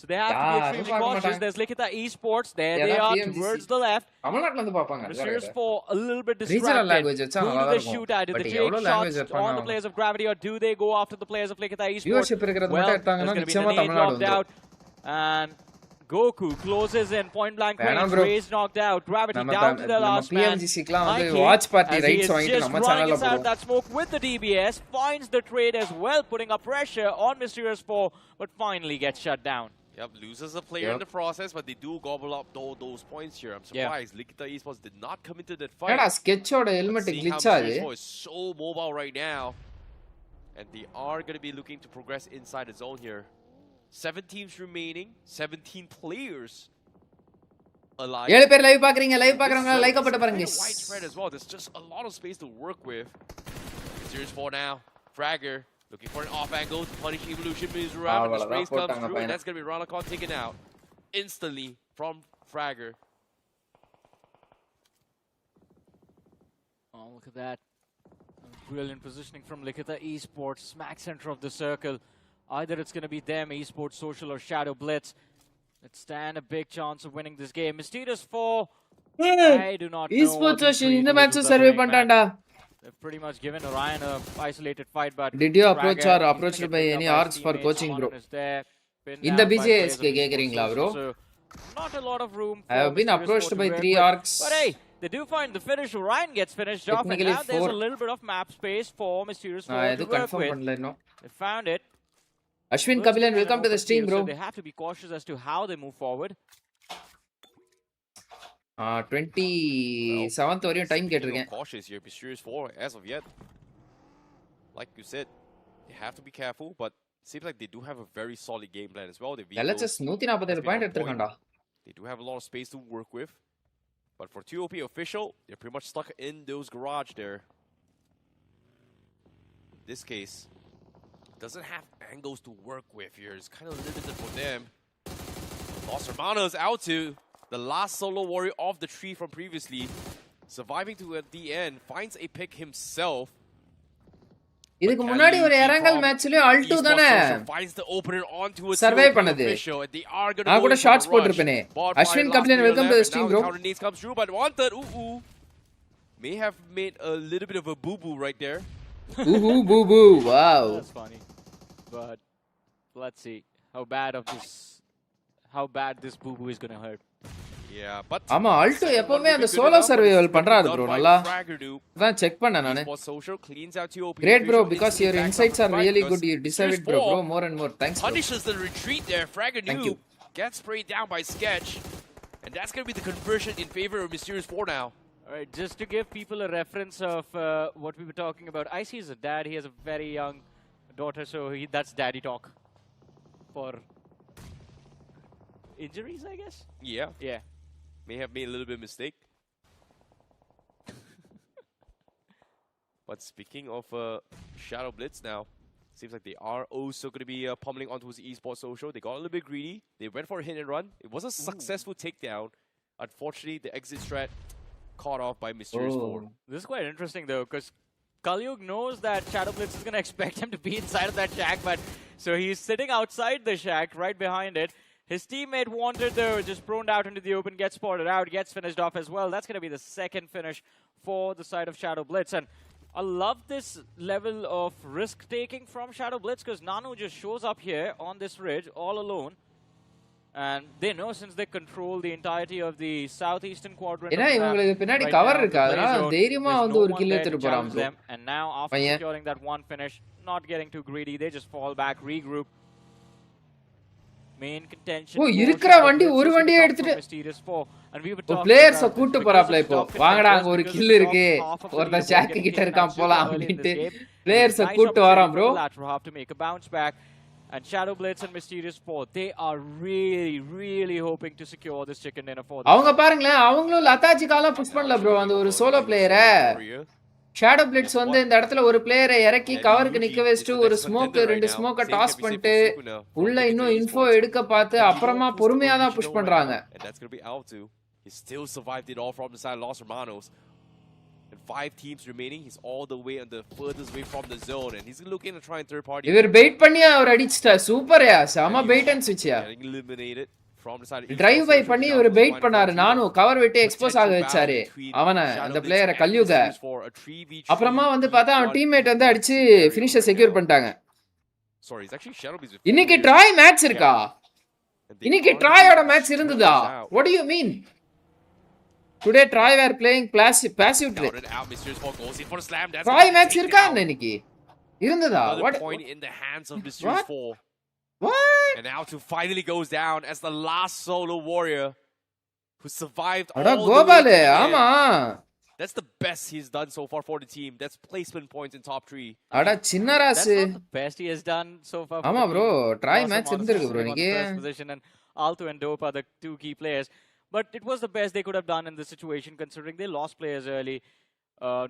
So they have to be யாரும் extremely பார்க்க cautious. மாட்டாங்க. There's Likita Esports. There Yeah, they that are PMGC. towards the left. தமிழ்நாட்டுல இருந்து பாப்பாங்க. Mysterious 4 a little bit Regional distracted. language வச்சா Who நல்லா do they இருக்கும். shoot at? Do But they take எவ்வளவு language shots வைப்பாங்க on the அவங்க? players of Gravity, or do they go after the players of Likita Esports? Viewership இருக்கிறது Well, மட்டும் there's எடுத்தாங்கன்னா going to be the நிச்சயமா nade Tamil Nadu dropped out. வந்துரும். And Goku closes in point blank வேணாம் range. bro. Raze knocked out. Gravity நம்ம down to the நம்ம last man. PMGC க்குலாம் வந்து Mikey, watch party as he rides is வாங்கிட்டு just நம்ம running சேனல்ல inside போடுவோம். that smoke with the DBS, finds the trade as well, putting up pressure on Mysterious 4, but finally gets shut down. Yep, loses a player in the process, but they do gobble up those points here. I'm surprised Likita Esports did not come into that fight. ஏடா ஸ்கெட்சோட helmet Seeing how கிளிச் ஆகுது. Mysterious 4 is so mobile right now. And they are going to be looking to progress inside the zone here. 7 teams remaining, 17 players alive. 7 பேர் live பாக்குறீங்க. Live பாக்குறவங்க like போட்டு பாருங்க. It's widespread as well. There's just a lot of space to work with. Mysterious 4 now. Fragger looking for an off angle to punish Evolution, moves around, and the sprays comes through, and that's going to be Ronacon taken out instantly from Fragger. Oh, look at that. Brilliant positioning from Likita Esports, smack center of the circle. Either it's going to be them, Esports Social, or Shadow Blitz. Let's stand a big chance of winning this game. Mysterious 4. I do not know. Esports Social இந்த match survey பண்ணிட்டான்டா. They've pretty much given Orion a isolated fight, but Did you approach or approached by any orgs for coaching, bro? இந்த BGS க்கு கேக்குறீங்களா bro? Not a lot of room. I have been approached by 3 orgs. But hey, they do find the finish. Orion gets finished off, and now there's a little bit of map space for Mysterious 4 நான் to எது work confirm with. பண்ணல இன்னும். They found it. Ashwin Kabilan, welcome to the stream, bro. So they have to be cautious as to how they move forward. 27th வரையும் time கேட்டிருக்கேன். Cautious here, Mysterious 4 as of yet. Like you said, they have to be careful, but seems like they do have a very solid game plan as well. LHS 147 point எடுத்துட்டான்டா. They do have a lot of space to work with. But for TOP official, they're pretty much stuck in those garage there. In this case, doesn't have angles to work with here. It's kind of limited for them. Lost Hermano is out to the last solo warrior of the tree from previously. Surviving to at the end, finds a pick himself. இதுக்கு முன்னாடி ஒரு இரங்கல் மேட்ச்லயும் அல்டு தானே survey பண்ணது. நான் கூட shorts போட்டுருப்பேனே. Ashwin Kabilan welcome to the stream bro. May have made a little bit of a boo-boo right there. Boo boo. Wow. That's funny. But let's see how bad this boo-boo is going to hurt. Yeah, but ஆமா Alto எப்பவுமே அந்த solo survival பண்றாரு bro நல்லா. அதான் check பண்ணேன் நானு. Great bro, because your insights are really good. You deserve it bro. More and more. Thanks bro. Punishes the retreat there. Fragger new gets sprayed down by Sketch. And that's going to be the conversion in favor of Mysterious 4 now. Alright, just to give people a reference of what we were talking about, Icy is a dad. He has a very young daughter, so that's daddy talk. For injuries, I guess? Yeah. May have made a little bit of mistake. But speaking of Shadow Blitz now, seems like they are also going to be pummeling onto his esports social. They got a little bit greedy. They went for a hit and run. It was a successful takedown. Unfortunately, the exit strat caught off by Mysterious 4. This is quite interesting though, because Kalyug knows that Shadow Blitz is going to expect him to be inside of that shack, but So he's sitting outside the shack, right behind it. His teammate wanted though, just thrown out into the open, gets spotted out, gets finished off as well. That's going to be the second finish for the side of Shadow Blitz. And I love this level of risk-taking from Shadow Blitz because NADU just shows up here on this ridge all alone. And they know since they control the entirety of the southeastern quadrant of the map, right now, the play zone, there's no one there to challenge them. And now after securing that one finish, not getting too greedy, they just fall back, regroup. Main contention. Oh, இருக்கிற வண்டி ஒரு வண்டியே எடுத்துட்டு players கூட்டி போறாப்ல இப்போ வாங்கடா அங்க ஒரு கில் இருக்கு ஒருத்த ஷாக் கிட்ட இருக்கான் போலாம் அப்படிட்டு பிளேயர்ஸ் கூட்டி வரான் bro. And Shadow Blitz and Mysterious 4, they are really hoping to secure this chicken dinner for them. அவங்க பாருங்களேன் அவங்களும் லதாஜி காலா புஷ் பண்ணல bro அந்த ஒரு சோலோ பிளேயரை. ஷேடோ பிளிட்ஸ் வந்து இந்த இடத்துல ஒரு பிளேயரை இறக்கி கவருக்கு நிக்க வச்சிட்டு ஒரு ஸ்மோக் ரெண்டு ஸ்மோக்க டாஸ் பண்ணிட்டு உள்ள இன்னும் இன்ஃபோ எடுக்க பார்த்து அப்புறமா பொறுமையா தான் புஷ் பண்றாங்க. He still survived it all from the side of Los Hermanos. And 5 teams remaining. He's all the way on the furthest way from the zone, and he's looking to try and third party. இவர் wait பண்ணி அவர் அடிச்சிட்டா சூப்பர்யா செம wait and ஸ்விட்ச்யா. Eliminated from the side. Drive by பண்ணி இவர் wait பண்ணாரு நானும் கவர் விட்டு எக்ஸ்போஸ் ஆக வச்சாரு அவனை அந்த பிளேயரை கல்யுக. அப்புறமா வந்து பார்த்தா அவன் டீம்மேட் வந்து அடிச்சு ஃபினிஷை செக்யூர் பண்ணிட்டாங்க. இன்னைக்கு ட்ராய் மேட்ச் இருக்கா? இன்னைக்கு ட்ராயோட மேட்ச் இருந்ததா? What do you mean? Today Troy were playing passive play. Troy match irka இன்னைக்கு இருந்ததா? What point in the hands of Mysterious 4. What? And now to finally goes down as the last solo warrior who survived all Gobale ஆமா. That's the best he's done so far for the team. That's placement points in top 3. அட சின்ன Rasu. That's not the best he has done so far. ஆமா bro, Troy match இருந்திருக்கு bro இன்னைக்கு. Position and Alto and Dope are the two key players. But it was the best they could have done in this situation, considering they lost players early.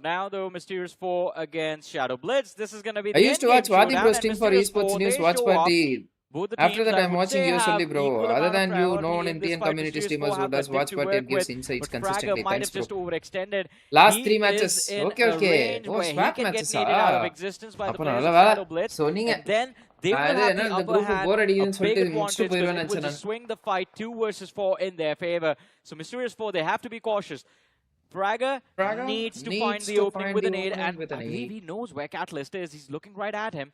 Now, though, Mysterious 4 against Shadow Blitz. This is going to be the I used to watch Vadi Bro stream for eSports News Watch Party. After that, I'm watching you solely, bro. Other than you, no one Indian community streamers who does Watch Party and gives insights consistently. Thanks, bro. Last 3 matches. Okay. Oh, swap matches. அப்போ நல்ல வேலை சொன்னீங்க. They will have the upper hand, a big advantage because it would swing the fight 2 versus 4 in their favor. So Mysterious 4, they have to be cautious. Praga needs to find the opening with an 8, and I believe he knows where Catalyst is. He's looking right at him.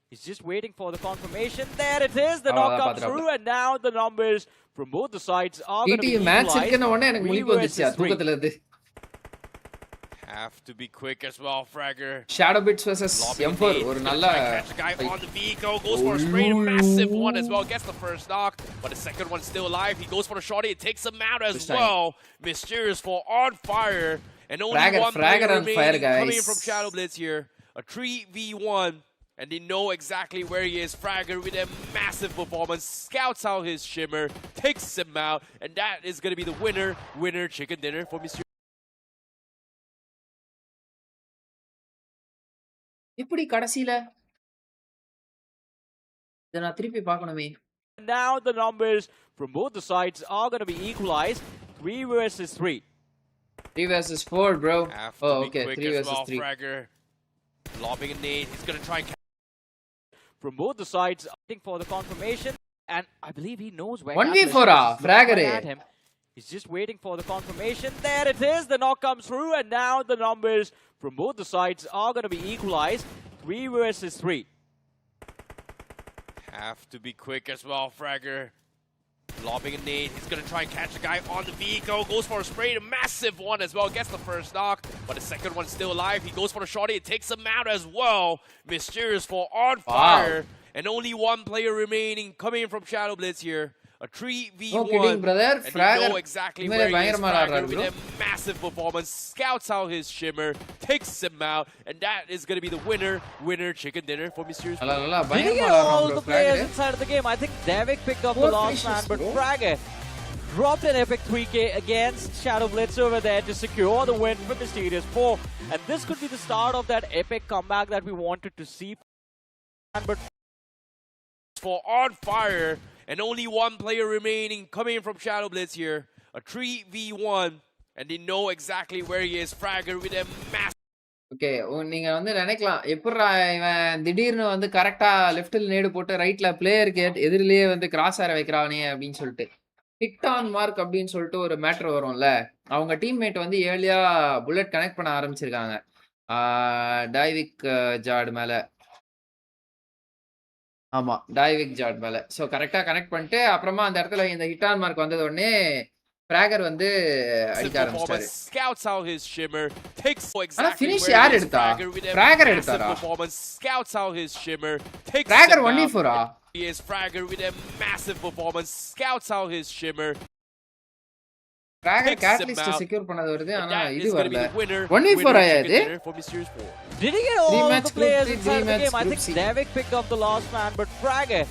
He's just waiting for the confirmation. There it is. The knock comes through, and now the numbers from both the sides are going to be equalized. 3 versus 3. Have to be quick as well, Fragger. Shadow Blitz versus M4 ஒரு நல்ல catch a guy on the vehicle, goes for a spray, massive one as well, gets the first knock, but the second one's still alive. He goes for the shot, it takes him out as well. Mysterious 4 on fire, and only one player remaining coming in from Shadow Blitz here. A 3v1, and they know exactly where he is. Fragger with a massive performance, scouts out his shimmer, takes him out, and that is going to be the winner chicken dinner for Mysterious. இப்படி கடைசில இத நான் திருப்பி பார்க்கணுமே. Now the numbers from both the sides are going to be equalized 3 versus 3. 3 versus 4 bro. Oh okay, 3 versus 3. Fragger lobbing a nade, he's going to try and from both the sides waiting for the confirmation, and I believe he knows where 1v4 Fragger at him. He's just waiting for the confirmation. There it is. The knock comes through, and now the numbers from both the sides are going to be equalized 3 versus 3. Have to be quick as well, Fragger. Lobbing a nade. He's going to try and catch a guy on the vehicle. Goes for a spray. A massive one as well. Gets the first knock, but the second one's still alive. He goes for the shot. It takes him out as well. Mysterious 4 on fire. And only one player remaining coming in from Shadow Blitz here. A 3v1. No kidding, brother. Fragger know exactly where he is. Fragger with a massive performance, scouts out his shimmer, takes him out, and that is going to be the winner chicken dinner for Mysterious. All the players inside of the game. I think Devik picked up the last man, but Fragger dropped an epic 3K against Shadow Blitz over there to secure the win for Mysterious 4. And this could be the start of that epic comeback that we wanted to see. But for on fire. And only one player remaining coming in from Shadow Blitz here. A 3v1. And they know exactly where he is. Fragger with a massive okay. நீங்க வந்து நினைக்கலாம், எப்புட்றா இவன் திடீர்னு வந்து கரெக்ட்டா லெஃப்ட்ல நேடு போட்டு ரைட்ல பிளேயருக்கு எதிரிலேயே வந்து கிராஸ் ஏர் வைக்கிறானே அப்படின்னு சொல்லிட்டு. ஹிட் ஆன் மார்க் அப்படின்னு சொல்லிட்டு ஒரு மேட்டர் வரும்ல. அவங்க டீம்மேட் வந்து ஏர்லியா புல்லட் கனெக்ட் பண்ண ஆரம்பிச்சிருக்காங்க. ஆ டைவிக் ஜார்ட் மேல. ஆமா. டைவிக் ஜார்ட் மேல. ஸோ கரெக்ட்டா கனெக்ட் பண்ணிட்டு, அப்புறமா அந்த இடத்துல இந்த ஹிட் ஆன் மார்க் வந்தத உடனே ஃப்ராகர் வந்து அடிக்க ஆரம்பிச்சிட்டாரு. Scouts out his shimmer, takes ஆனா exactly ஃபினிஷ் where யார் it is. எடுத்தா? Fragger with a fragger massive எடுத்தாரா? performance, scouts out his shimmer, takes fragger him 1v4 out. ஆ? He is Fragger with a massive performance, scouts out his shimmer. ஃப்ராகர் Takes him catalyst out. Secure பண்ணது வருது. And ஆனா that இது is going to வரல. be the winner. 1v4 Winner ஆயா chicken இது? dinner for Mysterious 4. Did he get all the match group players three, inside the match game? I group think C. Devik picked up the last man, but Fragger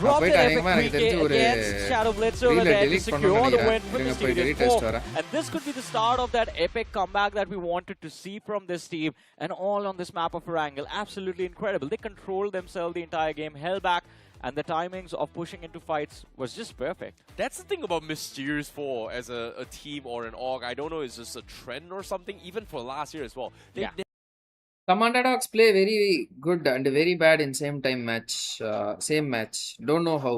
dropped போயிட்டு an அநேகமா epic எனக்கு PK தெரிஞ்சு ஒரு against Shadow Blitz over reel there to delete secure பண்ணணும்னு the win நினைக்கிறேன். for இருங்க this போய் team. delete test வரேன். And this could be the start of that epic comeback that we wanted to see from this team, and all on this map of Erangel. Absolutely incredible. They controlled themselves the entire game, held back, and the timings of pushing into fights was just perfect. That's the thing about Mysterious 4 as a team or an org. I don't know, it's just a trend or something, even for last year as well. Yeah. Some underdogs play very good and very bad in same match. Don't know how.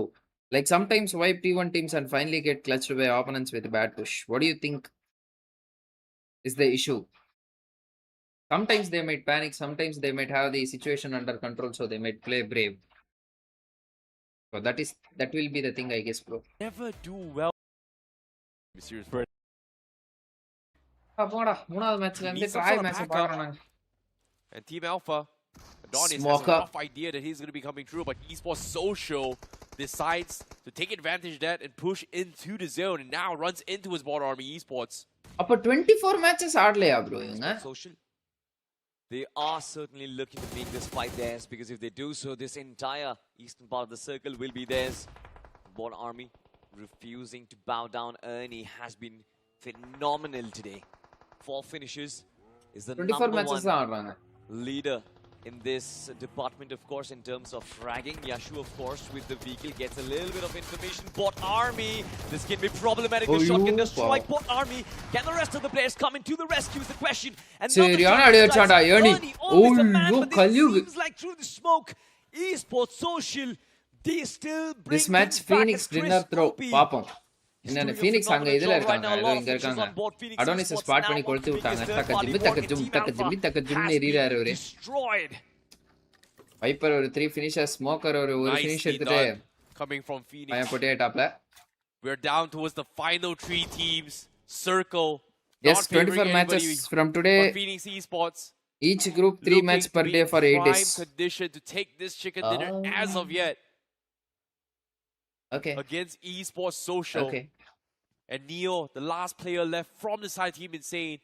Like sometimes wipe T1 teams and finally get clutched by opponents with a bad push. What do you think is the issue? Sometimes they might panic, sometimes they might have the situation under control, so they might play brave. So that will be the thing, I guess, bro. Never do well. Mysterious 4. போடா மூணாவது மேட்ச்ல இருந்து Needs some try sort of match backup. பார்க்கறோம் நாங்க. And Team Alpha, Adonis has Smoker. a rough idea that he's going to be coming through, but Esports Social decides to take advantage of that and push into the zone, and now runs into his bot army Esports. அப்ப 24 matches ஆடலையா bro இவங்க? Social. They are certainly looking to make this fight theirs, because if they do so, this entire eastern part of the circle will be theirs. Bot army refusing to bow down. Ernie has been phenomenal today. 4 finishes is the 24 number matches தான் one ஆடுறாங்க. leader in this department, of course, in terms of fragging. Yashu, of course, with the vehicle gets a little bit of information. Bot army, this can be problematic. The shot can destroy Bot army. Can the rest of the players come into the rescue is the question. And சரியான அடி அடிச்சாடா ஏர்னி. always a man, ஓய்யோ but this கல்யுக். seems like through the smoke, esports social, they still bring This match things back Phoenix as dinner Chris throw Opie. பாப்போம். He's என்னன்னு doing a Phoenix அங்க phenomenal இதுல job right இருக்காங்க. now. A ஏதோ lot of இங்க finishes இருக்காங்க. on board. Phoenix Adonis Esports spot now பண்ணி on கொளுத்தி the விட்டாங்க. biggest டக்க third ஜிம்மி party டக்க war in ஜும் Team டக்க Alpha ஜிம்மி டக்க ஜும்னு has எறிறாரு been அவரு. destroyed. வைப்பர் ஒரு 3 ஃபினிஷர்ஸ், ஸ்மோக்கர் ஒரு Nicely ஃபினிஷ் எடுத்துட்டு done coming from Phoenix. பையன் போட்டே டாப்ல. We're down towards the final 3 teams. Circle. Yes, Not favoring 24 matches anybody, from but today. Phoenix Esports Each group 3 looking matches to per be day in for 8 prime days. condition to take this chicken dinner as of yet Okay. against Esports Social. Okay. And Neo, the last player left from the side team Insane.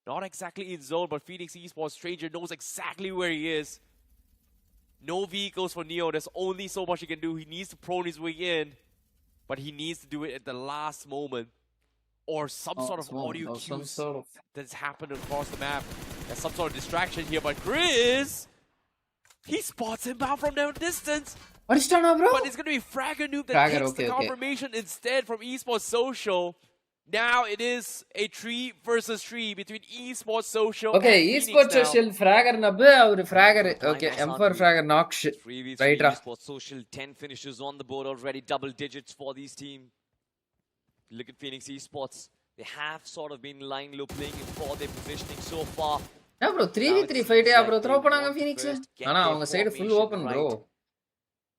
Not exactly in zone, but Phoenix Esports Stranger knows exactly where he is. No vehicles for Neo. There's only so much he can do. He needs to prone his way in, but he needs to do it at the last moment. Or some sort of audio some cues sort of that's happened across the map. There's some sort of distraction here, but Chris, he spots him out from their distance. அடிச்சிட்டானா bro? But it's going to be Fragger Noob that Fragger, takes okay, the okay. confirmation instead from Esports Social. Now it is a 3 versus 3 between Esports Social Okay, and Phoenix esports now. social fragger நப்பு our fragger. Okay, M4 fragger knocks. 3v3 Right, Ra. esports social, 10 finishes on the board already, double digits for these team. Look at Phoenix Esports. They have sort of been lying low, playing in for their positioning so far. என்ன bro 3v3 fight bro throw பண்ணாங்க Phoenix. ஆனா அவங்க side full open bro.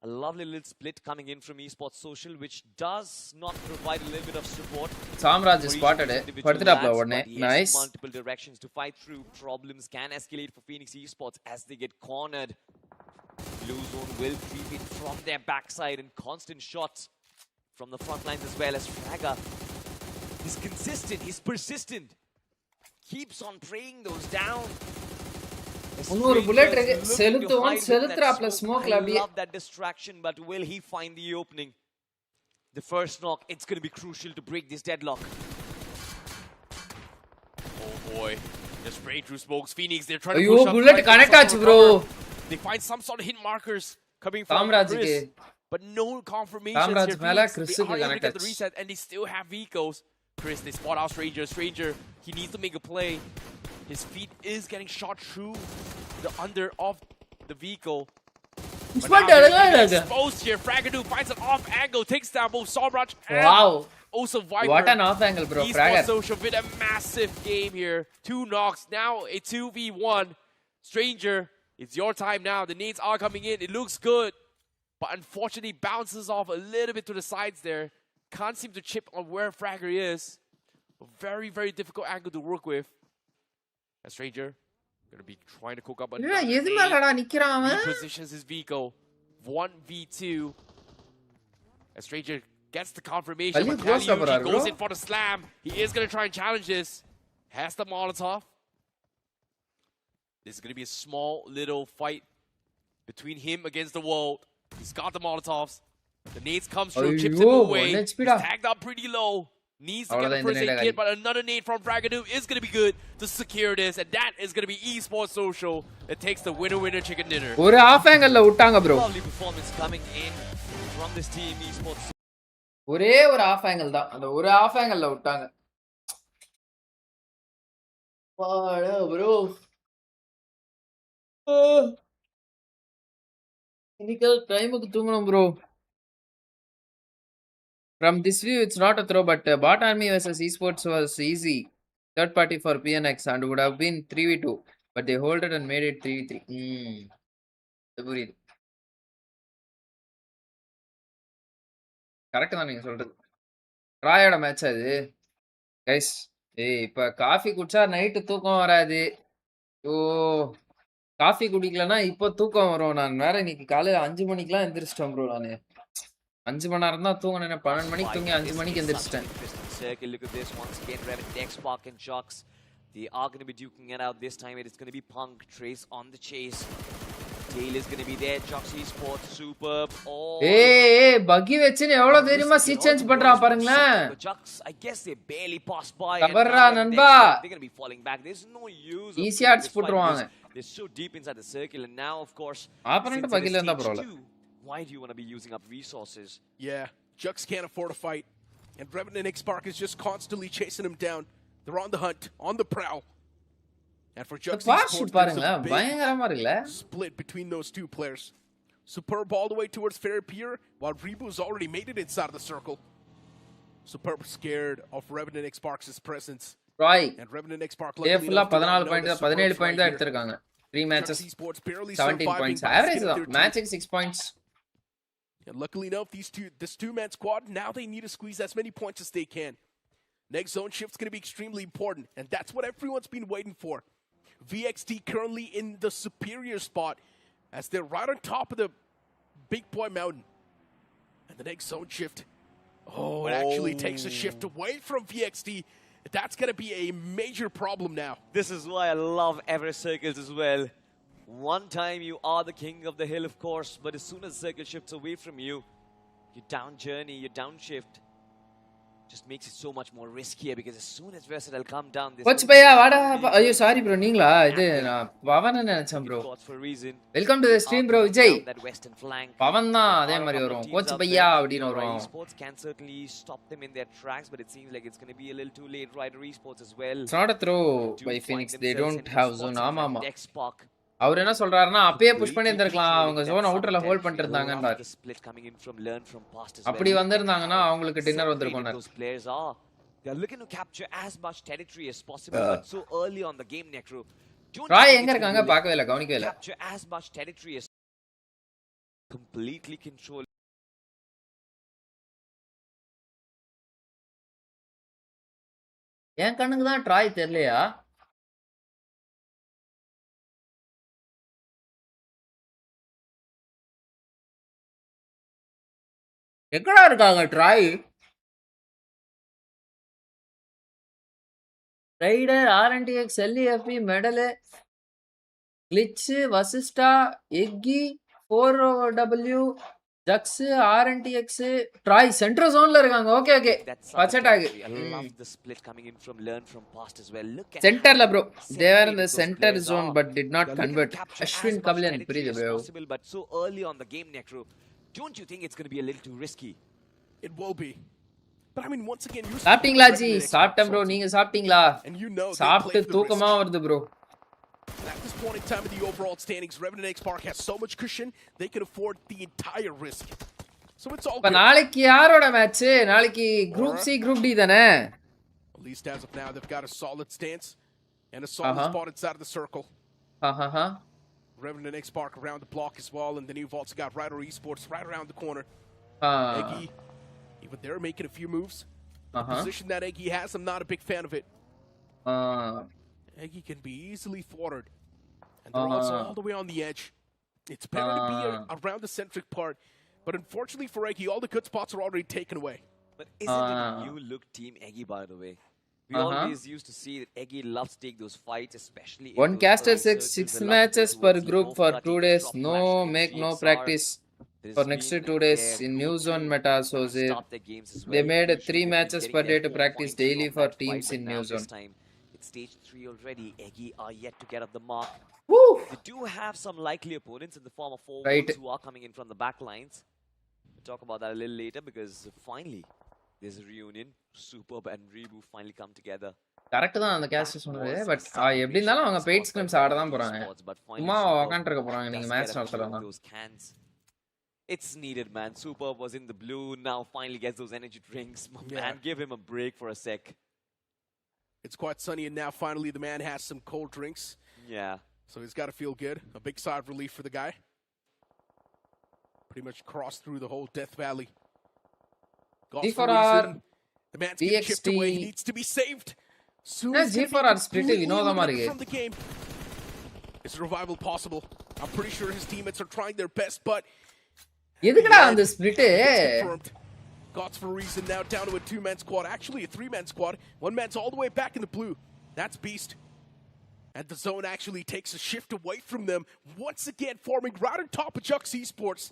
A lovely little split coming in from Esports Social, which does not provide a little bit of support. Samraj for each spotted individual படுத்துட்டாப்ல lads, உடனே. but he has Nice. multiple directions to fight through. Problems can escalate for Phoenix Esports as they get cornered. Blue zone will creep in from their backside, and constant shots from the front lines as well as Fragger. He's consistent, he's persistent. Keeps on praying those down. இன்னொரு bullet இருக்கு. செலுத்துவான் செலுத்துறாப்ல smokeல I அப்படியே. love that distraction, but will he find the opening? The first knock, it's going to be crucial to break this deadlock. Oh boy. They're spraying through smokes. Phoenix, they're trying to ஐயோ push up. bullet trying to connect get ஆச்சு some bro. sort of cover. They find some sort of hit markers coming from சாம்ராஜ்க்கு. Chris. But no confirmations Samraj here. மேல Phoenix, கிறிஸ்க்கு they are able to connect get the ஆச்சு. reset, and they still have vehicles. Chris, they spot out Stranger. Stranger, he needs to make a play. His feet is getting shot through the under of the vehicle. But now he's getting exposed here. Fragadu finds an off angle, takes down both Somraj and Wow. also Viper. What an off angle, bro. Esports Fragger. Social with a massive game here. 2 knocks, now a 2v1. Stranger, it's your time now. The nades are coming in. It looks good. But unfortunately, bounces off a little bit to the sides there. Can't seem to chip on where Fragger is. A very, very difficult angle to work with. A Stranger gonna be trying to cook up another nade. He positions his vehicle. 1v2. A Stranger gets the confirmation, but Kaliuchi goes in for the slam. He is going to try and challenge this. Has the Molotov. This is going to be a small little fight between him against the world. He's got the Molotovs. The nades comes through, chips him away. He's tagged up pretty low. Needs to get the first aid kit, but another nade from Fragadu is going to be good to secure this. And that is going to be Esports Social that takes the winner chicken dinner. ஒரு half angle ல விட்டாங்க bro. Lovely performance coming in from this team, Esports. ஒரே ஒரு half angle தான். அந்த ஒரு half angle ல விட்டாங்க. வாடா bro. இன்னைக்கு டைமுக்கு தூங்கணும் bro. From this view, it's not a throw, but Bot Army versus Esports was easy. Third party for PNX and would have been 3v2, but they hold it and made it 3v3. புரியுது. Correct தான் நீங்க சொல்றது. ட்ராயோட match அது. Guys, இப்ப coffee குடிச்சா night தூக்கம் வராது. ஓ, coffee குடிக்கலன்னா இப்போ தூக்கம் வரும். நான் வேற இன்னைக்கு காலையில 5 மணிக்கெல்லாம் எந்திரிச்சிட்டேன் ப்ரோ. நானு 5 மணி நேரம் தான் தூங்கினேன். 12 மணிக்கு தூங்கி 5 மணிக்கு எந்திரிச்சிட்டேன். Look at this once again. Revan, X-Pac and Jux. They are going to be duking it out this time. It is going to be Punk. Trace on the chase. Tail is going to be there. Jux Esports, superb. ஏய் பக்கி வெச்சுன்னு எவ்வளவு தெரியுமா C change பண்றான் பாருங்களேன். Jux, I guess they barely passed by. கபர்ரா நண்பா. They're going to be falling back. There's no use. ஈஸியா அடிச்சு போட்டுருவாங்க. They're so deep inside the circle, and now of course opponent பக்கில இருந்தா பரவாயில்லை. Why do you want to be using up resources? Yeah, Jux can't afford a fight. And Revan and X-Spark is just constantly chasing him down. They're on the hunt, on the prowl. And for Jux Esports, there's a big split between those two players. Superb all the way towards Fair Pier, while Rebu's already made it inside of the circle. Superb scared of Revan and X-Spark's presence. Right. And Revan and X-Spark luckily enough 14 points தான் 17 points தான் எடுத்துருக்காங்க. 3 matches 17 points. Average தான். Matching 6 points. And luckily enough, this two-man squad, now they need to squeeze as many points as they can. Next zone shift's going to be extremely important, and that's what everyone's been waiting for. VXT currently in the superior spot as they're right on top of the Big Boy Mountain. And the next zone shift, it actually takes a shift away from VXT. That's going to be a major problem now. This is why I love Everest circles as well. One time you are the king of the hill, of course, but as soon as the circle shifts away from you, your down journey, your downshift, just makes it so much more riskier because as soon as Versatile come down, this Coach Bhaiya, vada. Ayyo, sorry bro, நீங்களா? இது நான் பவன் நினைச்சேன் bro. Welcome to the stream bro, Vijay. Pawan தான் அதே மாதிரி வரும். Coach Bhaiya அப்படினு வரும். Esports can certainly stop them in their tracks, but it seems like it's going to be a little too late. Rider Esports as well. It's not a throw by Phoenix. They don't have zone. ஆமா. அவர் என்ன சொல்றாருன்னா அப்பவே push பண்ணி இருந்திருக்கலாம். அவங்க zone அவுட்டர்ல hold பண்ணிட்டு இருந்தாங்கன்றார். அப்படி வந்திருந்தாங்கன்னா அவங்களுக்கு டின்னர் வந்திருக்கும். They are looking to capture as much territory as possible, but so early on the game, Necro. Rai எங்க இருக்காங்க பார்க்கவே இல்ல, கவனிக்கவே இல்ல. Capture as much territory as completely control. என் கண்ணுக்கு தான் ட்ராய் தெரியலையா? எங்கடா இருக்காங்க Troy? Rider, RNTX, LEFP, medal, glitch, Vasishta, Eggy, 4W, Jax, RNTX, Troy central ஜோன்ல இருக்காங்க. ஓகே பச்சட்டாக் சென்டர்ல bro. they were in the center zone but did not convert. Ashwin Kabilan புரியுது bro. But so early on the game, Necro. Don't you think it's going to be a little too risky? It will be. But I mean, once again, you're சாப்பிட்டீங்களா G? Revenant சாப்பிட்டேன் bro. Exports நீங்க சாப்பிட்டீங்களா? and you know they சாப்பிட்டு play for the தூக்கமா risk. வருது bro. And at this point in time in the overall standings, Revenant X Park has so much cushion, they can afford the entire risk. So it's all இப்ப good. நாளைக்கு யாரோட match? நாளைக்கு group C group D தானே? At least as of now, they've got a solid stance and a solid spot inside of the circle. Revenant X Park around the block as well, and then you've also got Rider Esports right around the corner. Eggy, even they're making a few moves. The position that Eggy has, I'm not a big fan of it. Eggy can be easily thwarted. And they're also all the way on the edge. It's better to be around the centric part. But unfortunately for Eggy, all the good spots are already taken away. But isn't it a new look Team Eggy, by the way? We always used to see that Eggy loves to take those fights, especially in One those caster early says circles. 6 They love to go matches per towards the group for off 2 cutting, days. drop No flash, make no CXR. practice There's for been next 2 days their in new go-to zone meta. So start their games as they well. made Usually 3 they've been matches getting per their day to 4 practice points daily from for that teams fight, in but new now zone. this time it's stage 3 already. Eggy are yet to get up the mark. Woo! They do have some likely opponents in the form of 4 Right. who are coming in from the back lines. We'll talk about that a little later because finally there's a reunion. Superb and Rebu finally come together. Correct தான் அந்த caste சொன்னது. But எப்படி இருந்தாலும் அவங்க paid scrims ஆட தான் போறாங்க. சும்மா உட்காந்துட்டு இருக்க போறாங்க நீங்க match நடத்தலன்னா. It's needed, man. Superb was in the blue, now finally gets those energy drinks. Man, give him a break for a sec. It's quite sunny, and now finally the man has some cold drinks. Yeah. So he's got to feel good. A big sigh of relief for the guy. Pretty much crossed through the whole Death Valley. G4R, the man's getting chipped away. He needs to be saved. Soon as G4R split வினோதமா இருக்கு. from the game. Is revival possible? I'm pretty sure his teammates are trying their best, but எதுக்குடா அந்த split? confirmed. Gots for a reason now down to a 2-man squad. Actually a 3-man squad. One man's all the way back in the blue. That's Beast. And the zone actually takes a shift away from them. Once again forming right on top of Jux Esports.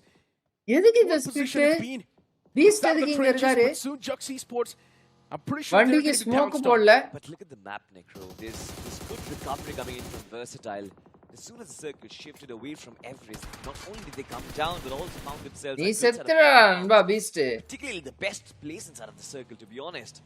எதுக்கு இந்த What position it's split? been. Beast Out of எதுக்கு the இங்க trenches, இருக்காரு? but soon Jux Esports, I'm pretty sure they're வண்டிக்கு going to be smoke pounced on. போடல. But look at the map, Necro. There's good recovery coming in from Versatile. As soon as the circle shifted away from Everest, not only did they come down, but also found themselves நீ a good set of செத்துடா platforms, நண்பா Beast. particularly the best place inside of the circle, to be honest.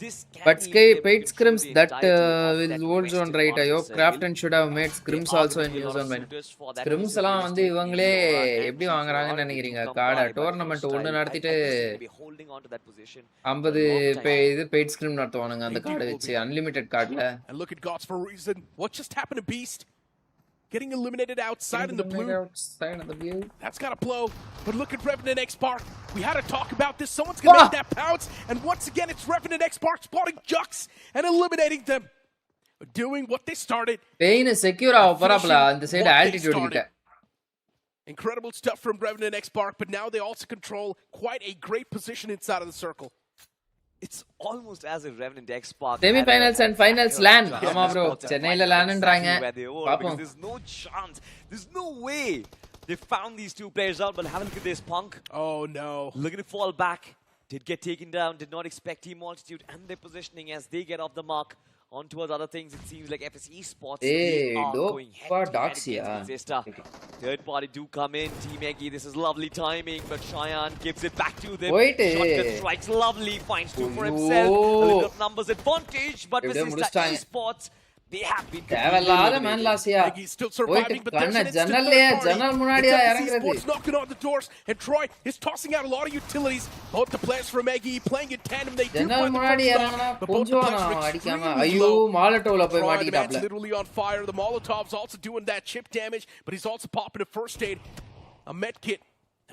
This can But lead Sky them to paid control scrims the that entirety of will that old zone western right. part of the Ayo, circle. Crafton should have made There scrims are also gonna in be a new lot of zone. suitors for that Scrims position. எல்லாம் We'll வந்து take இவங்களே Aurora and எப்படி G4R வாங்குறாங்கன்னு to நினைக்கிறீங்க? come கார்டை by, but tournament ஒன்னு Versatile, நடத்திட்டு I think they'll be holding on to that position for a 50 long time. இது paid ஸ்கிரிம் நடத்துவானுங்க அந்த கார்டு வச்சு அன்லிமிட்டெட் கார்டுல. And look at Gots for a reason. What just happened to Beast? Getting eliminated outside in the blue. Outside of the view. That's got to blow. But look at Revenant X Park. We had to talk about this. Someone's going to make that pounce. And once again, it's Revenant X Park spotting Jux and eliminating them. Doing what they started. Pain secure ஆக போறாப்ல அந்த side ஆல்டிட்யூட் கிட்ட. Incredible stuff from Revenant X Park, but now they also control quite a great position inside of the circle. It's almost as if Revenant X Park Semi-finals and finals land. ஆமா bro. சென்னையில landன்றாங்க. பாப்போம். There's no chance. There's no way. They found these two players out, but have a look at this Punk. Oh no. Look at it fall back. Did get taken down, did not expect team altitude and their positioning as they get off the mark. On towards other things, it seems like FS Esports they are going head-to-head against Insta. Third party do come in, Team Eggy, this is lovely timing, but Cheyenne gives it back to them. Shotgun strikes lovely, finds two for himself. A little of numbers advantage, but with Insta Esports, they have been தேவலாத மேன் லாசியா. Eggy's still surviving, but there's an instant ஜன்னல்லையே third party. ஜன்னல் முன்னாடியா It's FS இறங்குறது. Esports knocking on the doors, and Troy is tossing out a lot of utilities. Both the players from Eggy playing in tandem. They do ஜன்னல் find the முன்னாடி first இறங்குனா stop, but both the கொஞ்சம் players are அடிக்காம extremely ஐயோ low. மாலட்டோல போய் Troy, the man's மாட்டிட்டாப்ல. literally on fire. The Molotov's also doing that chip damage, but he's also popping a first aid, a med kit.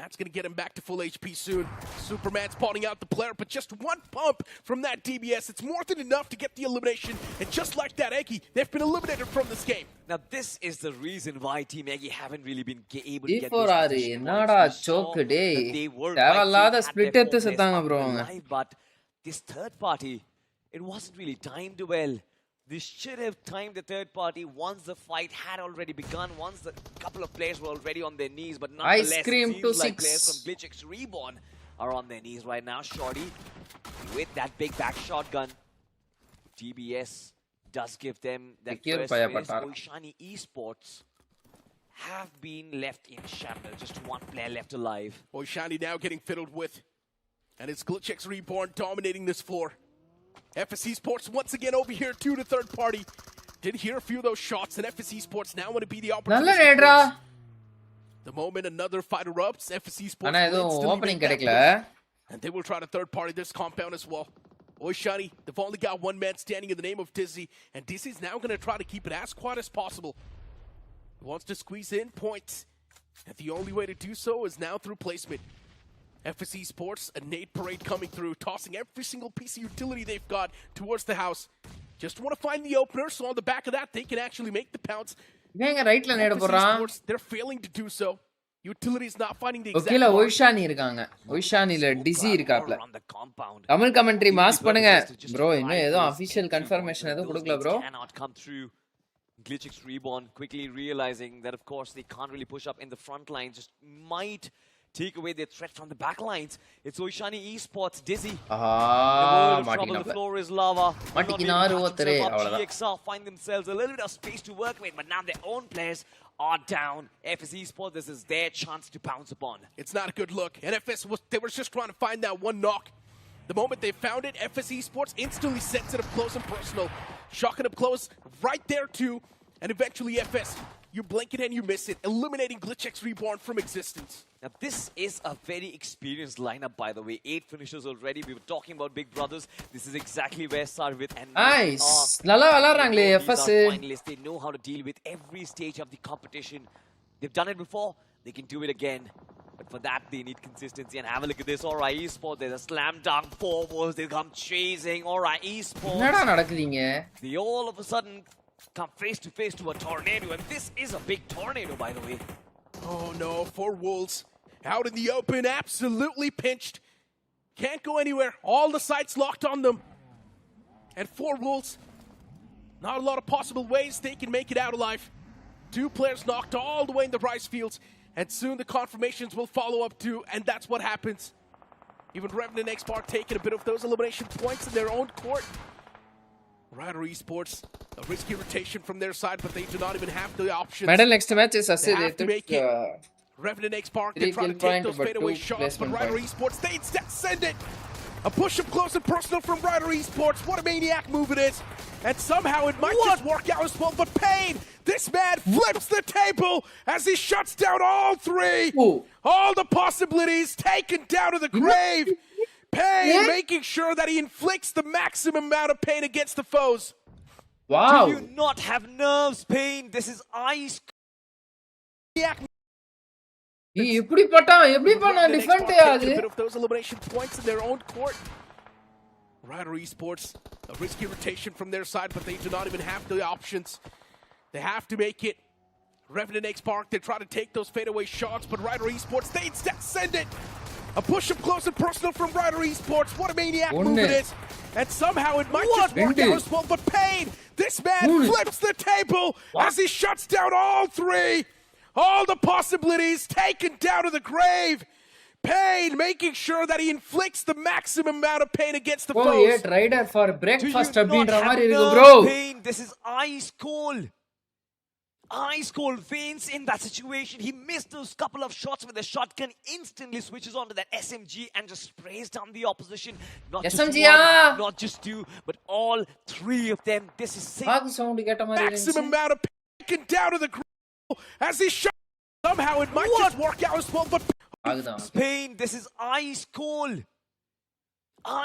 That's going to get him back to full HP soon. Superman spawning out the player, but just one pump from that DBS. It's more than enough to get the elimination. And just like that, Eggy, they've been eliminated from this game. Now this is the reason why Team Eggy haven't really been able to get G4R those position என்னடா points. We saw choke டேய். that they were தேவலாத right split at எடுத்து their செத்தாங்க fourth bro place அவங்க. up alive, but this third party, it wasn't really timed well. They should have timed the third party once the fight had already begun, once the couple of players were already on their knees, but nonetheless, cream it to seems like 6. players from Glitchx Reborn are on their knees right now. Shorty with that big back shotgun. TBS does give them that Secure first fire finish. patar. Oishani Esports have been left in shambles. Just one player left alive. Boy, Shiny now getting fiddled with. And it's Glitchx Reborn dominating this floor. FS Esports once again over here to the third party. Did hear a few of those shots, and FS Esports now want to be the நல்ல opportunity. ரேட்ரா. The moment another fight erupts, FS Esports ஆனா will எதுவும் instantly opening make that கிடைக்கல. move. And they will try to third party this compound as well. Oishani, they've only got one man standing in the name of Dizzy, and Dizzy's now going to try to keep it as quiet as possible. He wants to squeeze in points, and the only way to do so is now through placement. FS Esports, a nade parade coming through, tossing every single piece of utility they've got towards the house. Just want to find the opener, so on the back of that, they can actually make the pounce. இவங்க ரைட்ல நேட FS போறான். Esports, they're failing to do so. Utilities not finding the exact ஓகேல mark. ஒய்ஷானி இருக்காங்க. ஒய்ஷானில DC இருக்காப்ல. Around the compound. Tamil commentary mass பண்ணுங்க. Bro இன்னும் ஏதோ அபிஷியல் கன்ஃபர்மேஷன் எதுவும் கொடுக்கல bro. Cannot come through. Glitchx Reborn quickly realizing that of course they can't really push up in the front line, just might take away their threat from the back lines. It's Oishani Esports, Dizzy. ஆஹா The மாட்டினாப்ல. floor is lava. மாட்டிக்கினாரு ஒருத்தரே, அவ்வளவுதான். GXR find themselves a little bit of space to work with, but now their own players are down. FS Esports, this is their chance to pounce upon. It's not a good look. NFS they were just trying to find that one knock. The moment they found it, FS Esports instantly sets it up close and personal. Shocking up close right there too. And eventually FS, you blink it and you miss it, eliminating Glitchx Reborn from existence. Now this is a very experienced lineup, by the way. 8 finishers already. We were talking about big brothers. This is exactly where Sarvit and nice. நல்லா விளையாடுறாங்களே these FS. are finalists. They know how to deal with every stage of the competition. They've done it before. They can do it again. But for that, they need consistency. And have a look at this. All right, Esports. There's a slam dunk. 4 balls. They come chasing. All right, Esports. என்னடா நடக்குதுங்க? They all of a sudden come face to face to a tornado. And this is a big tornado, by the way. Oh no, 4 Wolves out in the open, absolutely pinched. Can't go anywhere. All the sights locked on them. And 4 Wolves, not a lot of possible ways they can make it out alive. 2 players knocked all the way in the rice fields. And soon the confirmations will follow up too, and that's what happens. Even Revenant and X-Park taking a bit of those elimination points in their own court. Rider Esports, a risky rotation from their side, but they do not even have the options. Medal next match is They have to make it. Revenant X-Park, they 3 try to kill take point, those but fadeaway 2 shots, but placement Rider point. Esports, they instead send it. A push up close and personal from Rider Esports. What a maniac move it is. And somehow it might just work out as well, but Pain, this man flips the table as he shuts down all 3. Oh. All the possibilities taken down to the grave. Pain making sure that he inflicts the maximum amount of pain against the foes. Wow. Do you not have nerves, Pain? This is ice. நீ எப்படி பண்ணா defend ஆது? A bit of those elimination points in their own court. Rider Esports, a risky rotation from their side, but they do not even have the options. They have to make it. Revenant X-Park, they try to take those fadeaway shots, but Rider Esports, they instead send it. A push up close and personal from Rider Esports. What a maniac move it is. And somehow it might just work out as well, but Pain, this man flips the table as he shuts down all 3. All the possibilities taken down to the grave. Pain making sure that he inflicts the maximum amount of pain against the ஓ foes. Eight rider for Do you breakfast not அப்படின்ற have மாதிரி இருக்கு nerves, bro. Pain? This is ice cold. Ice cold veins in that situation. He missed those couple of shots with the shotgun, instantly switches onto that SMG and just sprays down the opposition. Not SMG just one, ah! not just 2, but all 3 of them. This is பாக்கு sound கேட்ட மாதிரி Maximum இருந்துச்சு. amount of pain taken down to the grave as he shot. Somehow it might just work out as well, but பாக்குதான். Pain. This is ice cold.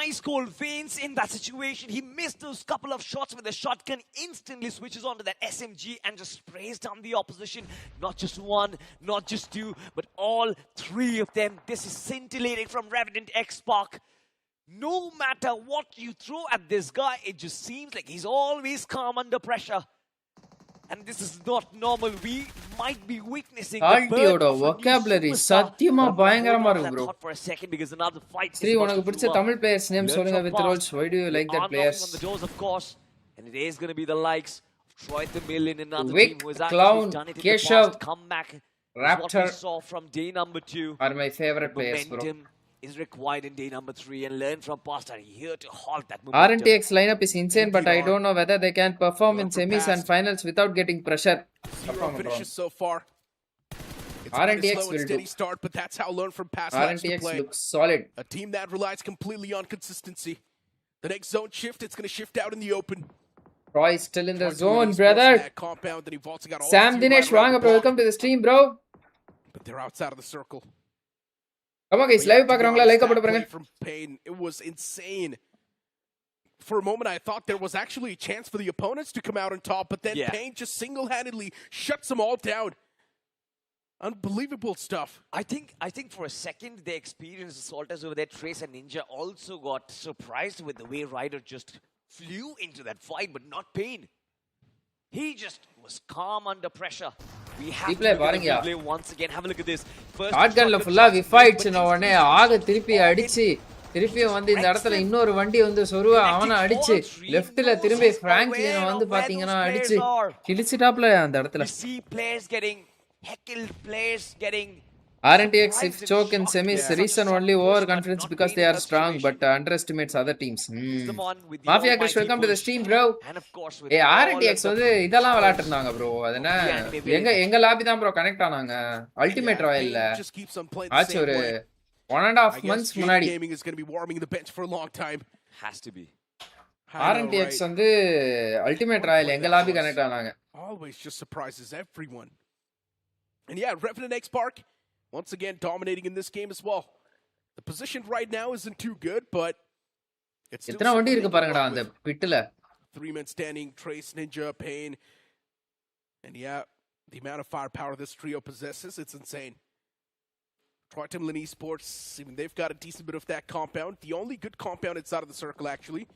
Ice cold veins in that situation. He missed those couple of shots with the shotgun, instantly switches onto that SMG and just sprays down the opposition. Not just 1, not just 2, but all 3 of them. This is scintillating from Revenant X-Park. No matter what you throw at this guy, it just seems like he's always calm under pressure. And this is not normal. We might be witnessing the birth ஆல்டியோட of a new vocabulary superstar. சத்தியமா But பயங்கரமா hold on இருக்கு that bro. thought for a second, because another fight is Sri about உனக்கு to பிடிச்ச erupt. Tamil players name Learn சொல்லுங்க from with past. Roles. Why do you like We that are players? knocking on the doors, of course, and it is going to be the likes of Troy the Million, another Vic, team who has Clown, actually done it in the Keshav, past. Comeback is what Raptor we saw from day number 2. are my favorite players bro. Momentum is required in day number 3, and learn from past are here to halt that momentum. RNTX lineup is insane, but I don't know whether they can perform in semis and finals without getting pressure. 0 finishes so far. It's been a RNTX slow and will steady do. start, but that's how learn from past lives to RNTX play. looks solid. A team that relies completely on consistency. The next zone shift, it's going to shift out in the open. Troy still in the Trying to zone, release brother. that compound, then he vaults, got all Sam the team Dinesh, right around வாங்க the bro. block, Welcome to the stream, bro. but they're outside of the circle. Come on guys, But yeah, live to be பார்க்கறவங்களா honest, like that போட்டு play பாருங்க. from Payne, it was insane. For a moment, I thought there was actually a chance for the opponents to come out on top, but then Yeah. Payne just single-handedly shuts them all down. Unbelievable stuff. I think for a second, the experienced assaulters over there, Trace and Ninja, also got surprised with the way Ryder just flew into that fight, but not Payne. He just was calm under pressure. We have Replay to look at the பாருங்கயா. replay once again. Have a look at this. First ஷாட்கன்ல shot ஃபுல்லா looks விஃப் nice, ஆயிடுச்சுன but உடனே instantly ஆக just திருப்பி all in. அடிச்சு திருப்பியும் வந்து இந்த இடத்துல இன்னொரு வண்டி வந்து சொருவ அவனை அடிச்சு லெஃப்ட்ல திரும்பி பிராங்க்லினை வந்து பாத்தீங்கன்னா அடிச்சு கிழிச்சிட்டாப்ல அந்த இடத்துல. We see players getting heckled, players getting RNTX if choke in semis reason only overconfidence because they are strong but underestimates other teams. them on with the Mafia Krish, almighty welcome to the push. stream, bro. And of course with A all RNTX of the வந்து இதெல்லாம் விளையாட்டு இருந்தாங்க bro. அது என்ன எங்க lobby தான் bro connect ஆனாங்க ultimate ராயல்ல. Payne just keeps on playing the ஆச்சு same ஒரு way. 1.5 I guess months JD முன்னாடி Gaming is going to be warming the bench for a long time. has to be. I know, RNTX right? வந்து ultimate Royal எங்க lobby connect ஆனாங்க. Always just surprises everyone. And yeah, Revenant X Park once again dominating in this game as well. The position right now isn't too good, but it's still எத்தனை வண்டி something இருக்கு they can பாருங்கடா work அந்த with. பிட்ல. 3 men standing, Trace, Ninja, Payne. And yeah, the amount of firepower this trio possesses, it's insane. Tritemlin Esports, even they've got a decent bit of that compound. The only good compound inside of the circle, actually.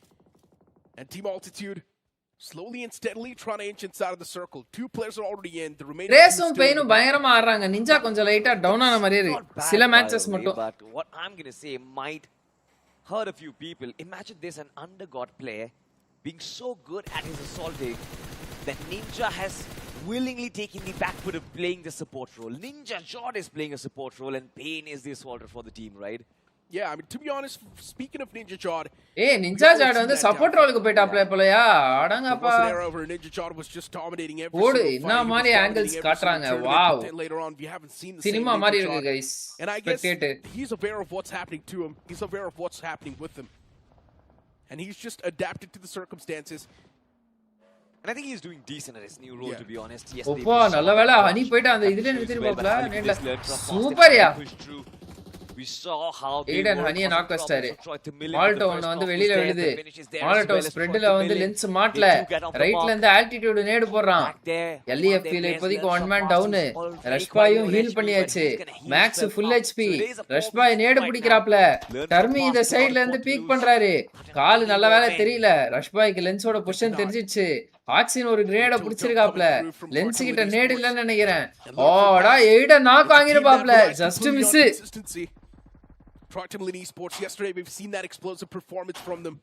And Team Altitude, slowly and steadily trying to inch inside of the circle. 2 players are already in. The remaining two ரேஸும் still in பெயினும் the back. பயங்கரமா ஆடுறாங்க. Ninja கொஞ்சம் லைட்டா down ஆன மாதிரி Not இருக்கு. bad, சில by matches the way, மட்டும். but what I'm going to say might hurt a few people. Imagine this, an undergod player being so good at his assaulting that Ninja has willingly taken the back foot of playing the support role. Ninja Jod is playing a support role and Payne is the assaulter for the team, right? Yeah, I mean, to be honest, speaking of Ninja Jod, ஏய் Ninja Jod வந்து support ரோலுக்கு போயிட்டாப்ல போலயா. there அடங்கப்பா. was an era where Ninja Jod was just dominating every ஓடு single என்ன fight. He was மாதிரி dominating angles every காட்டுறாங்க. single tournament, wow. but then later on, we haven't seen the same cinema Ninja மாதிரி இருக்கு Jod. Guys. And I guess spectate. he's aware of what's happening to him. He's aware of what's happening with him. And he's just adapted to the circumstances. And I think he's doing decent at his new role, Yeah. to be honest. Yes, ஒப்பா நல்ல வேளை honey போயிட்டு அந்த இதுல நிறுத்திருப்பாப்ல. நேட்ல சூப்பர்யா. We saw how they Aiden work Honey on knock the வச்சாரு. problems of Troy to Millen. Malto The ஒன்னு first வந்து knock வெளியில was there, விழுது. the finish is there as மால்டோ well as ஸ்ப்ரெட்ல Troy to வந்து Millen. லென்ஸ் மாட்டல. They do get off the ரைட்ல mark. இருந்து ஆல்டிடியூட் நேடு போடுறான். Back there, LEF one of their ல இப்போதைக்கு players 1 learned man from down. passes, already ரஷ்பாயும் quite low ஹீல் HP, பண்ணியாச்சு. but he's gonna heal max himself full up. HP. So it is a 4v6 Rushboy நேடு right பிடிக்கறாப்ல. now. டர்மி இந்த Learn from சைடுல இருந்து past, peak not பண்றாரு. lose. கால் நல்ல வேளை Man. தெரியல. ரஷ்பாய்க்கு லென்ஸோட பொசிஷன் தெரிஞ்சிச்சு. ஆக்சின் ஒரு கிரேட புடிச்சிருக்காப்ல. லென்ஸ் கிட்ட நேடு இல்லன்னு நினைக்கிறேன். ஓடா எய்ட நாக் வாங்கிருப்பாப்ல. Just miss. Tritemlin Esports, yesterday we've seen that explosive performance from them.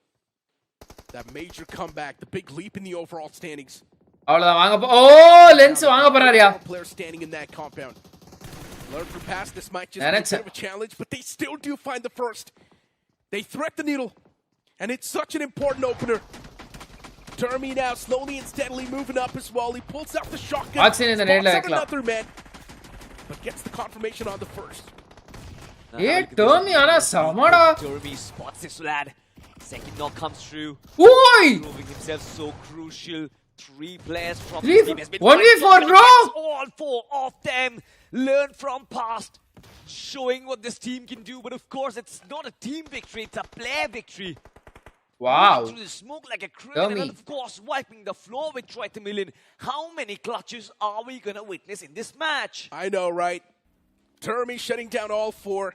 That major comeback, the big leap in the overall standings. அவ்வளவுதான் வாங்க ஓ லென்ஸ் வாங்க போறாரியா. Players standing in that compound. Learn from past, this might just And be a it's bit of a challenge, but they still do find the first. They thread the needle, and it's such an important opener. Termi now slowly and steadily moving up as well. He pulls out the shotgun. Oxen in the red spots light up club. another man, but gets the confirmation on the first. ஏ டர்மி ஆனா சமடா. Termi spots this lad. Second knock comes through. ஓய் Proving himself so crucial. 3 players from Three- this team has been 1v4 wiped out, bro! but he gets all 4 of them. Learn from past. Showing what this team can do. But of course, it's not a team victory. It's a player victory. Wow. Through the smoke like a criminal. Termi. And of course, wiping the floor with Troy to Millen. How many clutches are we going to witness in this match? I know, right? Termi shutting down all 4.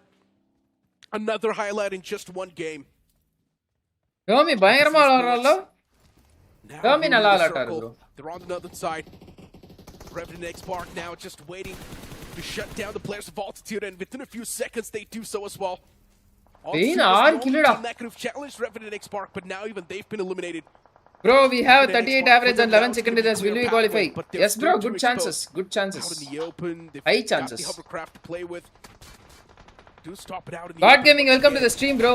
Another highlight in just 1 game. டர்மி பயங்கரமா விளையாடுறான்ல. Now Termi moving நல்லா the விளையாட்டாரு circle. bro. They're on the other side. Revenant X Park now just waiting to shut down the players of Altitude, and within a few seconds they do so as well. Altitude was the 6 only killed-ஆ. team that could have challenged Revenant X Park, but now even they've been eliminated. Bro, we have Revenant X 38 Park average for and them 11 now is second gonna be distance. Will clear we qualify? pathway, but they're Yes bro, still good too chances. exposed. Good chances. Out in the open, they've High got chances. the hovercraft to play with. do stop it out in the God open Gaming, once welcome to again. the stream, bro.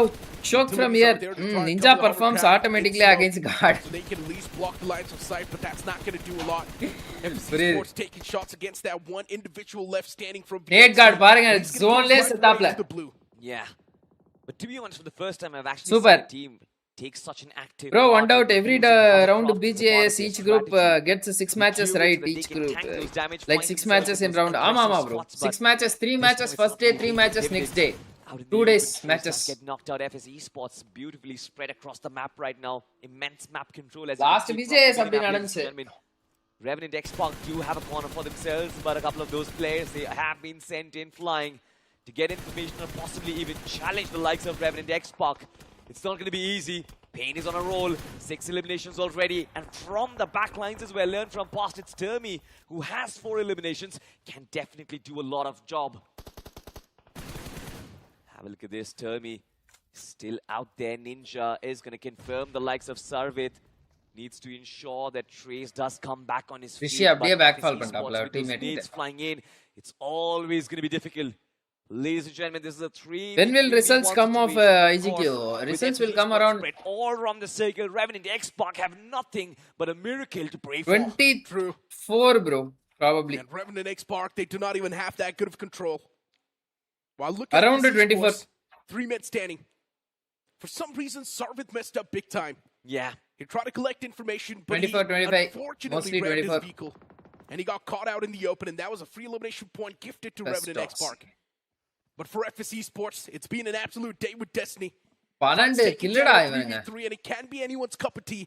Choke from Utilities here. out there to try and Ninja double performs overcrowd. automatically It's against God. So they can at least block the lines of sight, but that's not going to do a lot. FC Bro. Sports taking shots against that one individual left standing from Nate BGS. guard, பாருங்க, He's gonna go zone less right setup away la. to the blue. Yeah. But to be honest, for the first time, I've actually Super. seen a team take such an active Bro, one part doubt in every using hovercraft round as a part BGS, of their each group strategy. gets 6 To matches, do it right? so that Each they can group. tank those damage, Like find 6 themselves matches in those round. aggressive Ama, bro. spots, 6 but matches, 3 this matches time it's first not day, being 3 taken matches with next it. day. Out in 2 the days open, Trace matches. does get knocked out. FS Esports beautifully spread across the map right now. Immense map control as Last you can see BGS from the அப்படி map, ladies and நடந்துச்சு. gentlemen. Revenant X-Pac do have a corner for themselves, but a couple of those players, they have been sent in flying to get information or possibly even challenge the likes of Revenant X-Pac. It's not going to be easy. Pain is on a roll. 6 eliminations already. And from the back lines as well, learn from past, it's TOURNEY, who has 4 eliminations, can definitely do a lot of job. Have a look at this. TOURNEY still out there. Ninja is going to confirm the likes of Sarvit. Needs to ensure that Trace does come back on his feet. Rishi அப்படியே but back FS fall Esports பண்ணிட்டாப்ல with those teammate nades flying in, it's always going to be difficult. Ladies and gentlemen, this is a 3. When will results come of IGQ? Results will come around All around the circle. Revenant X-Pac have nothing but a miracle to pray for. 24, bro. Probably. And Revenant X-Pac, they do not even have that good of control. While looking Around at the 24. 3 men standing. For some reason, Sarvit messed up big time. Yeah. He tried to collect information, but 24, he 25, unfortunately mostly rammed 24. his vehicle. And he got caught out in the open, and that was a free elimination point gifted to Best Revenant dogs. X-Pac. But for FS Esports, it's been an absolute day with Destiny. 12 கில்லடா இவனுங்க. 3v3, and it can be anyone's cup of tea.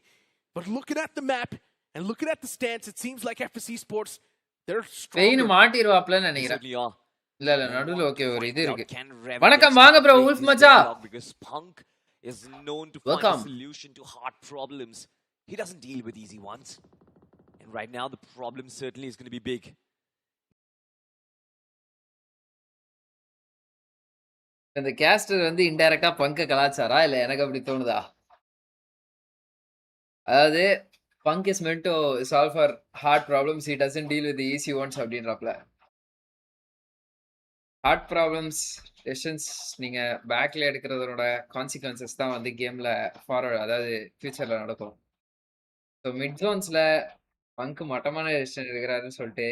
But looking at the map and looking at the stance, it seems like FS Esports, they're pain stronger. மாட்டிடுவாப்லன்னு They நினைக்கிறேன். certainly are. இல்ல இல்ல நடுவுல okay ஒரு இது இருக்கு. Can Revenant வணக்கம் X-Pac வாங்க bro, break Wolf this மச்சா. deadlock? Because Punk is known to find Welcome. a solution to hard problems. He doesn't deal with easy ones. And right now, the problem certainly is going to be big. இந்த castor வந்து இன்டைரக்டா பங்க கலாச்சாரா இல்ல எனக்கு அப்படி தோணுதா? அதாவது bunk is meant to solve for hard problems, he doesn't deal with the easy ones அப்படின்றாப்ல. ஹார்ட் ப்ராப்ளம்ஸ் டெசிஷன்ஸ் நீங்க பேக்ல எடுக்கிறதோட கான்சிக்வன்சஸ் தான் வந்து கேம்ல ஃபார்வர்ட், அதாவது ஃபியூச்சர்ல நடக்கும். ஸோ மிட் ஜோன்ஸ்ல பங்க் மட்டமான டெசிஷன் எடுக்கிறாருன்னு சொல்லிட்டு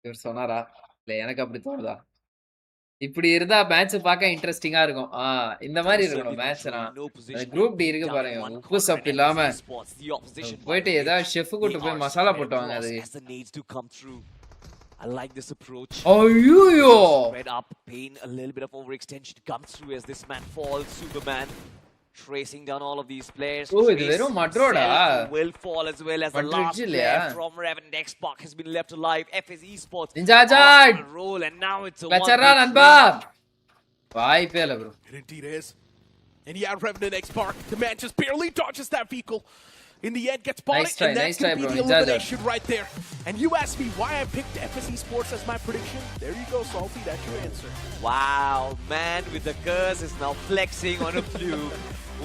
இவர் சொன்னாரா? இல்ல எனக்கு அப்படி தோணுதா? இப்படி இருந்தா மேட்ச் பார்க்க இன்ட்ரெஸ்டிங்கா இருக்கும். இந்த மாதிரி இருக்கணும் மேட்ச்னா. குரூப் டி இருக்கு பாருங்க, உப்பு சப்பு இல்லாம போயிட்டு ஏதாவது ஷெஃப் கூட்டு போய் மசாலா போட்டுவாங்க. அது I like this approach. ஐயோ Spread up, Pain, a little bit of overextension comes through as this man falls. Superman tracing down all of these players. இது வெறும் மட்ரோடா? Will fall as well as the last player from Revenant X-Pac has been left alive. FS Esports Ninja roll, and now it's a லச்சரா நண்பா. வாய்ப்பே இல்ல bro. It indeed is. And yeah, Revenant X-Pac, the man just barely dodges that vehicle. In the end, gets bought, and that's going to be the elimination right there. And you asked me why I picked FS Esports as my prediction. There you go, Salty, that's your answer. Wow, man with the curse is now flexing on a fluke.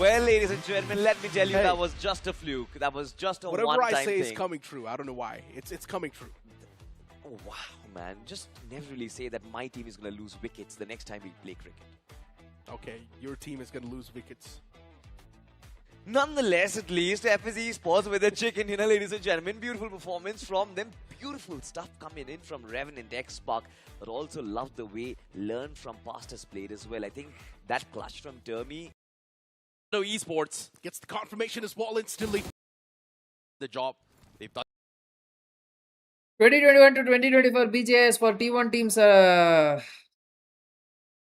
Well, ladies and gentlemen, let me tell you, that was just a fluke. That was just a one-time thing. Whatever I say is coming true. I don't know why. It's coming true. Oh, wow, man. Just never really say that my team is going to lose wickets the next time we play cricket. Okay, your team is going to lose wickets. Nonetheless, at least, FS Esports with a chicken dinner, ladies and gentlemen. Beautiful performance from them. Beautiful stuff coming in from Revenant X-Pac. But also love the way Learn from Past has played as well. I think that clutch from TOURNEY. No, esports Gets the confirmation as well instantly. the job they've done. 2021 to 2024 BGS for T1 teams.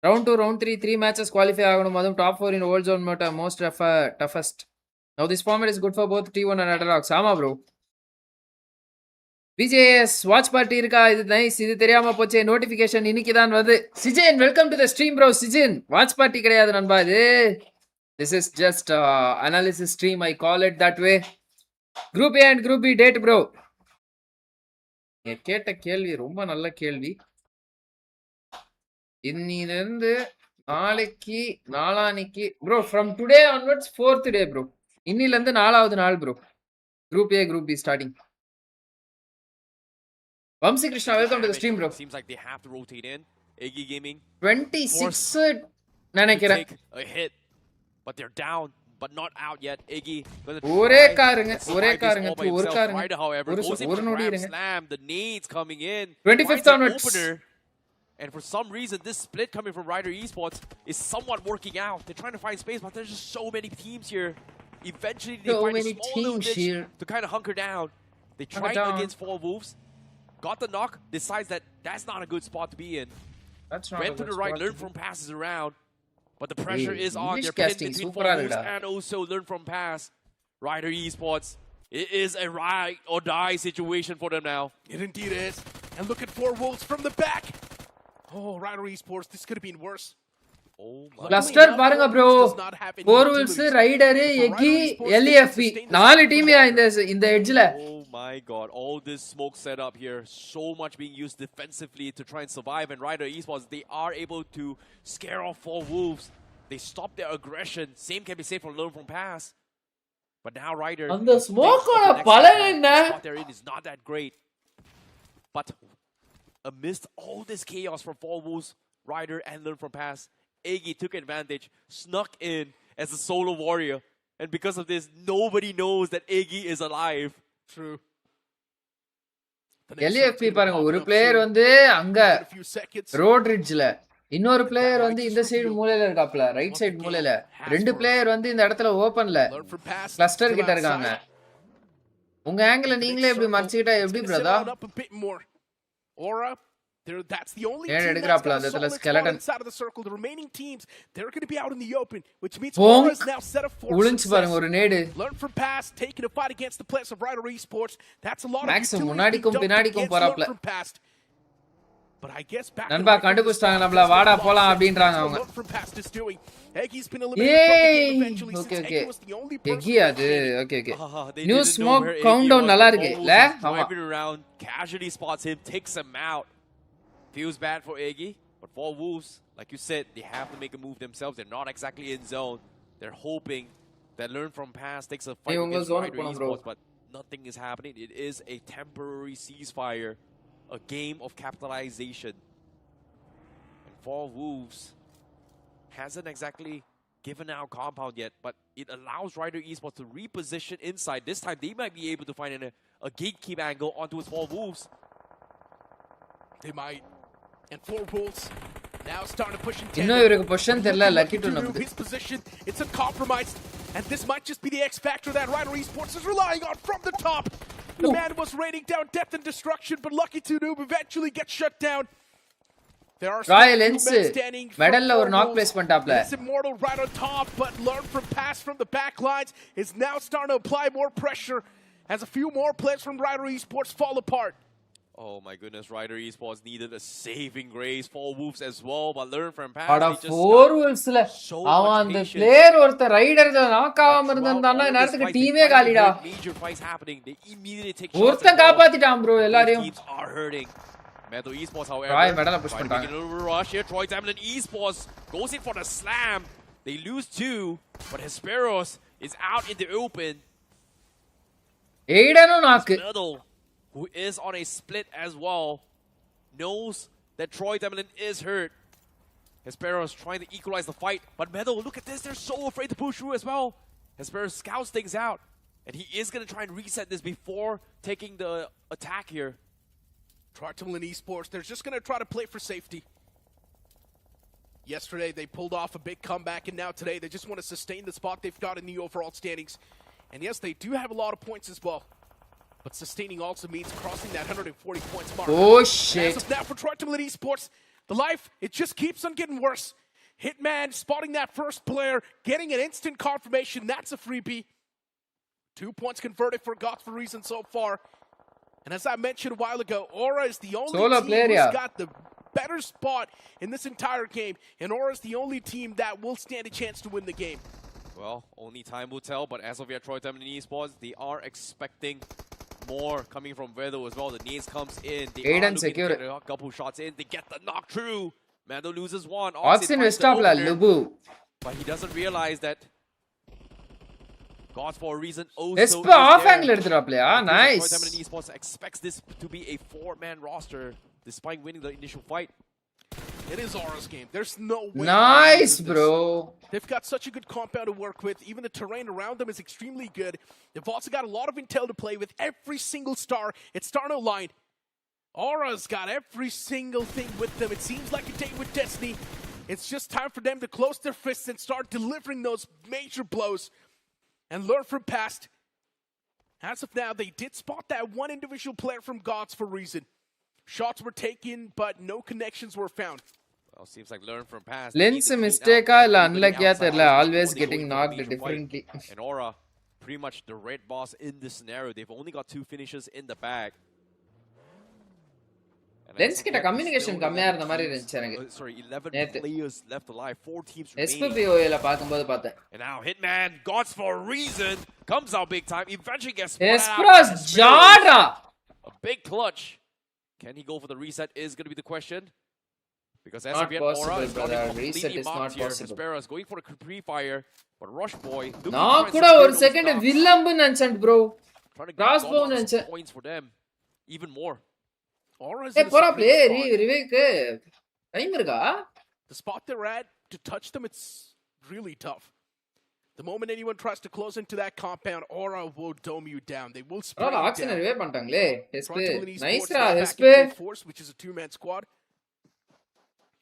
Round 2, round 3, 3 matches qualify ஆகணும். அதுவும் top 4 in old zone meta, most toughest. Now this format is good for both T1 and Atarax. ஆமா bro. BGS watch party இருக்கா? இது nice. இது தெரியாம போச்சே. Notification இன்னைக்கு தான் வருது. Sijin welcome to the stream bro. Sijin watch party கிடையாது நண்பா இது. This is just analysis stream, I call it that way. Group A and Group B date bro. கேட்ட கேள்வி ரொம்ப நல்ல கேள்வி. இன்னிலிருந்து நாளைக்கு நாளானிக்கு bro from today onwards 4th day bro. இன்னிலிருந்து 4வது நாள் bro. Group A, Group B starting. Vamsi Krishna, welcome to the stream bro. Seems like they have to rotate in. Iggy Gaming 26 to நினைக்கிறேன். take a hit, but they're down, but not out yet. Iggy gonna ஒரே try காருங்க, to ஒரே survive this காருங்க, all by ஒரு himself. காருங்க. Ryder, however, ஒரு goes in ஒரு for the நொடி grab இருங்க. slam. The nades coming in. 25th finds an onwards. opener. And for some reason, this split coming from Ryder Esports is somewhat working out. They're trying to find space, but there's just so many teams here. Eventually, they So find a many small little teams niche here. to kind of hunker down. They Hunker tried down. against 4 Wolves, got the knock, decides that that's not a good spot to be in. That's not Went a to good the right, spot learned to from passes around, but the pressure is on. English They're playing casting between super 4 Wolves இருக்குடா. and also learn from pass. Ryder Esports, it is a ride or die situation for them now. It indeed is. And look at 4 Wolves from the back. Oh, Ryder Esports, this could have been worse. Oh my Cluster பாருங்க bro. 4 Wolves, Ryder, Eggy, LEFP 4 டீம்யா இந்த எட்ஜ்ல. Oh my god, all this smoke set up here, so much being used defensively to try and survive, and Ryder Esports, they are able to scare off 4 Wolves. They stop their aggression. Same can be said for learn from pass. But now Ryder, அந்த ஸ்மோக்கோட பலன் என்ன? the spot they're in is not that great. But amidst all this chaos from 4 Wolves, Ryder and learn from pass, Iggy took advantage, snuck in as a solo warrior. And because of this, nobody knows that Iggy is alive. True. LEFP பாருங்க, ஒரு player வந்து அங்க road ரிட்ஜ்ல, இன்னொரு player வந்து இந்த side மூலையில இருக்காப்ல, right side மூலையில. 2 பிளேயர் வந்து இந்த இடத்துல ஓபன்ல கிளஸ்டர் கிட்ட இருக்காங்க. உங்க ஆங்கிள் நீங்களே எப்படி மறைச்சிட்டா எப்படி Brata? Aura, that's the only Yeah, team எடுக்கறாப்ல that's அந்த got a இடத்துல solid skeleton. spot inside of the circle. The remaining teams, they're going to be out in the open, which means Bonk. Aura is now set up for உளிஞ்சு பாருங்க success. ஒரு நேடு. Learn from pass, taking a fight against the players of Ryder Esports. That's a lot of Max utilities முன்னாடிக்கும் being dumped பின்னாடிக்கும் against போறாப்ல. Learn from pass. But I guess back நண்பா கண்டுபிடிச்சாங்க நம்மள, வாடா போலாம் அப்படின்றாங்க அவங்க. Learn from pass is doing. Eggy's been eliminated from the game eventually Okay, since okay. Eggy was the only person. Iggy அது. Okay okay. They new didn't know smoke where count Iggy down was. நல்லா The இருக்கு Wolves இல்ல? is ஆமா. driving around, casually spots him, takes him out. Feels bad for Iggy, but 4 Wolves, like you said, they have to make a move themselves. They're not exactly in zone. They're hoping that learn from pass takes a fight உங்க against zone Ryder போலாம் bro. Esports, but nothing is happening. It is a temporary ceasefire, a game of capitalization. And 4 Wolves hasn't exactly given out compound yet, but it allows Ryder Esports to reposition inside. This time, they might be able to find a gatekeep angle onto his 4 Wolves. They might. And 4 Wolves now starting to push in. இன்னும் இவருக்கு position தெரியல, lucky to நமக்கு. His position, it's uncompromised. And this might just be the X factor that Ryder Esports is relying on from the top. The man was raining down death and destruction, but Lucky 2 Noob eventually gets shut down. There are Royal still Lens two men standing from medal ஒரு 4 knock Wolves. place பண்ணிட்டாப்ல. It's Immortal right on top, but learn from pass from the back lines is now starting to apply more pressure as a few more players from Ryder Esports fall apart. Oh my goodness, Ryder Esports needed a saving grace. 4 Wolves as well, but learn from pass. அட They just 4 got Wolvesல so அவன் much அந்த patience. Player ஒருத்த ரைடர்ல knock ஆகாம Throughout இருந்தான்னா all this நேரத்துக்கு fight, they டீமே finally காலிடா. heard major fights happening. They immediately take shots. ஒருத்தன் காப்பாத்திட்டான் bro எல்லாரையும். Teams are hurting. Metal Esports, however, Troy medal push trying to பண்ணிட்டாங்க. make a little rush here. Troy Tamlin Esports goes in for the slam. They lose 2, but Hesperos is out in the open. எய்டனும் நாக்கு. Metal, who is on a split as well, knows that Troy Tamlin is hurt. Hesperos trying to equalize the fight, but Metal, look at this, they're so afraid to push through as well. Hesperos scouts things out, and he is going to try and reset this before taking the attack here. Troytamlin Esports, they're just going to try to play for safety. Yesterday, they pulled off a big comeback, and now today, they just want to sustain the spot they've got in the overall standings. And yes, they do have a lot of points as well. But sustaining also means crossing that 140 points mark. Oh As shit. of now for Troytamlin Esports, the life, it just keeps on getting worse. Hitman spotting that first player, getting an instant confirmation. That's a freebie. 2 points converted for God's reason so far. And as I mentioned a while ago, Aura is the only Solo team player, who's yeah. got the better spot in this entire game. And Aura is the only team that will stand a chance to win the game. Well, only time will tell, but as of yet, Troy Tamlin Esports, they are expecting more coming from Vedo as well. The nades comes in. They Aiden are looking secure to get a couple shots in. They get the knock through. Mando loses 1. Austin Westapla Lubu. But he doesn't realize that Gods for a reason also எஸ்ப off angle எடுத்துறாப்லயா. Nice. Troy Tamlin Esports expects this to be a 4-man roster despite winning the initial fight. It is Aura's game. There's no way. Nice, this. bro. They've got such a good compound to work with. Even the terrain around them is extremely good. They've also got a lot of intel to play with. Every single star, it's starting to align. Aura's got every single thing with them. It seems like a day with destiny. It's just time for them to close their fists and start delivering those major blows and learn from past. As of now, they did spot that one individual player from Gods for a reason. Shots were taken, but no connections were found. Well, seems like learn from past. Lens mistake illa unlucky therla, always getting knocked differently. And Aura, pretty much the red boss in this scenario. They've only got 2 finishes in the bag. Lens kitta communication kammiya irundha mari irundhuchu enakku. Sorry, 11 players left alive, 4 teams remaining. SPPOA la paakumbodhu paathen. And now Hitman, Gods for a reason, comes out big time. Eventually gets ESPORTS jada. A big clutch. Can he go for the reset is going to be the question. Because as Not of yet, possible, Aura is brother. not Reset completely is not marked here. possible. Hespera is going for a pre-fire, but Rush Boy... Na kuda or second villambu nanchand bro. Crossbow nancha. Points for them, even more. Aura's Hey, in a pora supreme play spot. Rivik. Time iruka? The spot they're at, to touch them, it's really tough. The moment anyone tries to close into that compound, Aura will dome you down. They will spray Bro, you oxen down. revive pantangale. Hespe. Frontal Nice Esports ra, is back in Hespe. full force, which is a 2-man squad.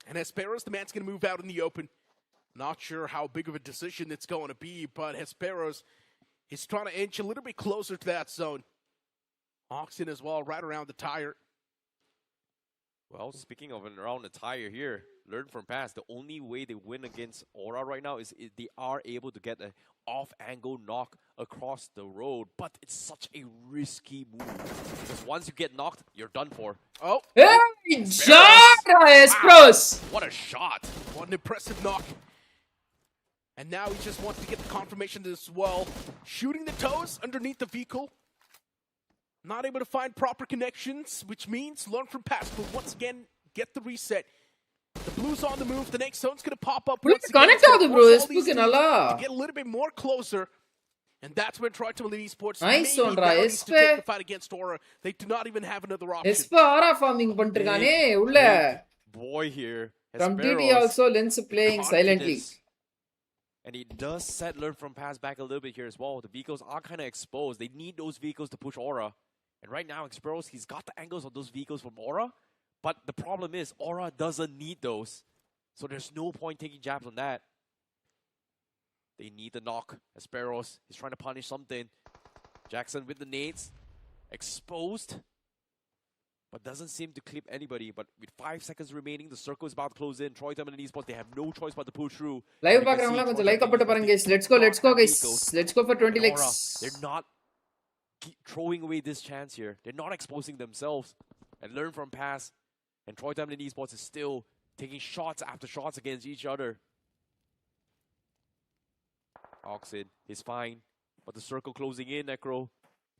And Hesperos, the man's going to move out in the open. Not sure how big of a decision it's going to be, but Hesperos is trying to inch a little bit closer to that zone. Oxen as well, right around the tire. Well, speaking of around the tire here, learn from past. The only way they win against Aura right now is they are able to get an off-angle knock across the road, but it's such a risky move. Because once you get knocked, you're done for. Oh, Hey, jada ESPORTS. What a shot! what an impressive knock. And now he just wants to get the confirmation as well. Shooting the toes underneath the vehicle. Not able to find proper connections, which means learn from past, but once again, get the reset. The blue's on the move. The next zone's going to pop up once again. Connect It's gonna out bro. force all these SPK teams nalla. to get a little bit more closer. And that's when TOURNEY Esports Nice maybe one, Ra. now needs to Espe. take the fight against Aura. They do not even have another option. Hespe aura farming பண்ணிருக்கானே உள்ள. Boy here. From DD Hesperos, also Lens playing silently. confidence. And he does set learn from pass back a little bit here as well. The vehicles are kind of exposed. They need those vehicles to push Aura. And right now, Experos, he's got the angles of those vehicles from Aura. But the problem is, Aura doesn't need those. So there's no point taking jabs on that. They need the knock. Experos, he's trying to punish something. Jackson with the nades. Exposed. But doesn't seem to clip anybody. But with 5 seconds remaining, the circle is about to close in. Troy Thurman and eSports, they have no choice but to push through. Live And you can பாக்குறவங்க see கொஞ்சம் Troy like Thurman போட்டு பாருங்க guys. and Let's go guys. vehicles. Let's go for 20 And likes. Aura, they're not keep throwing away this chance here. They're not exposing themselves. And learn from past. And Troy Thurman and eSports is still taking shots after shots against each other. Oxid is fine. But the circle closing in, Necro.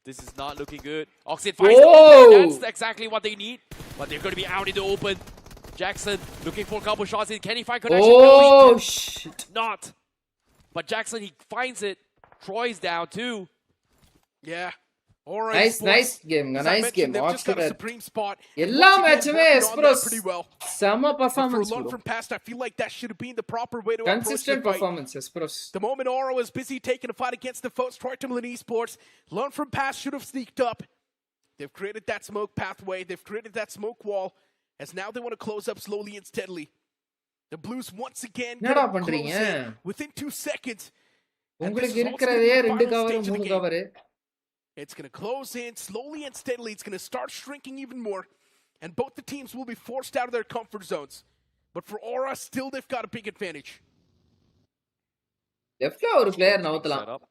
This is not looking good. Oxid finds the open. That's exactly what they need. But they're going to be out in the open. Jackson looking for a couple shots in. Can he find connection? No, he Oh can shit. not. But Jackson, he finds it. Troy's down too. Yeah. Aura Nice Esports, game. as I Nice mentioned, game. they've just got a Oxford. supreme spot. எல்லா Once again, மேட்சுமே working on that எஸ்ப்ரோஸ் pretty well. செம But for performance learn bro. from past, I feel like that should have been the proper way to approach Consistent the fight. performance எஸ்ப்ரோஸ். The moment Aura was busy taking a fight against the foes, TOURNEY Esports, learn from past should have sneaked up. They've created that smoke pathway. They've created that smoke wall. As now they want to close up slowly and steadily. The Blues once again என்னடா gonna பண்றீங்க? close in within 2 seconds. And this உங்களுக்கு is also gonna இருக்கிறதே be the ரெண்டு final cover stage of the மூணு game. Cover. It's going to close in slowly and steadily. It's going to start shrinking even more. And both the teams will be forced out of their comfort zones. But for Aura, still they've got a big advantage. லெஃப்ட்ல ஒரு player நவுத்தலாம். Set up.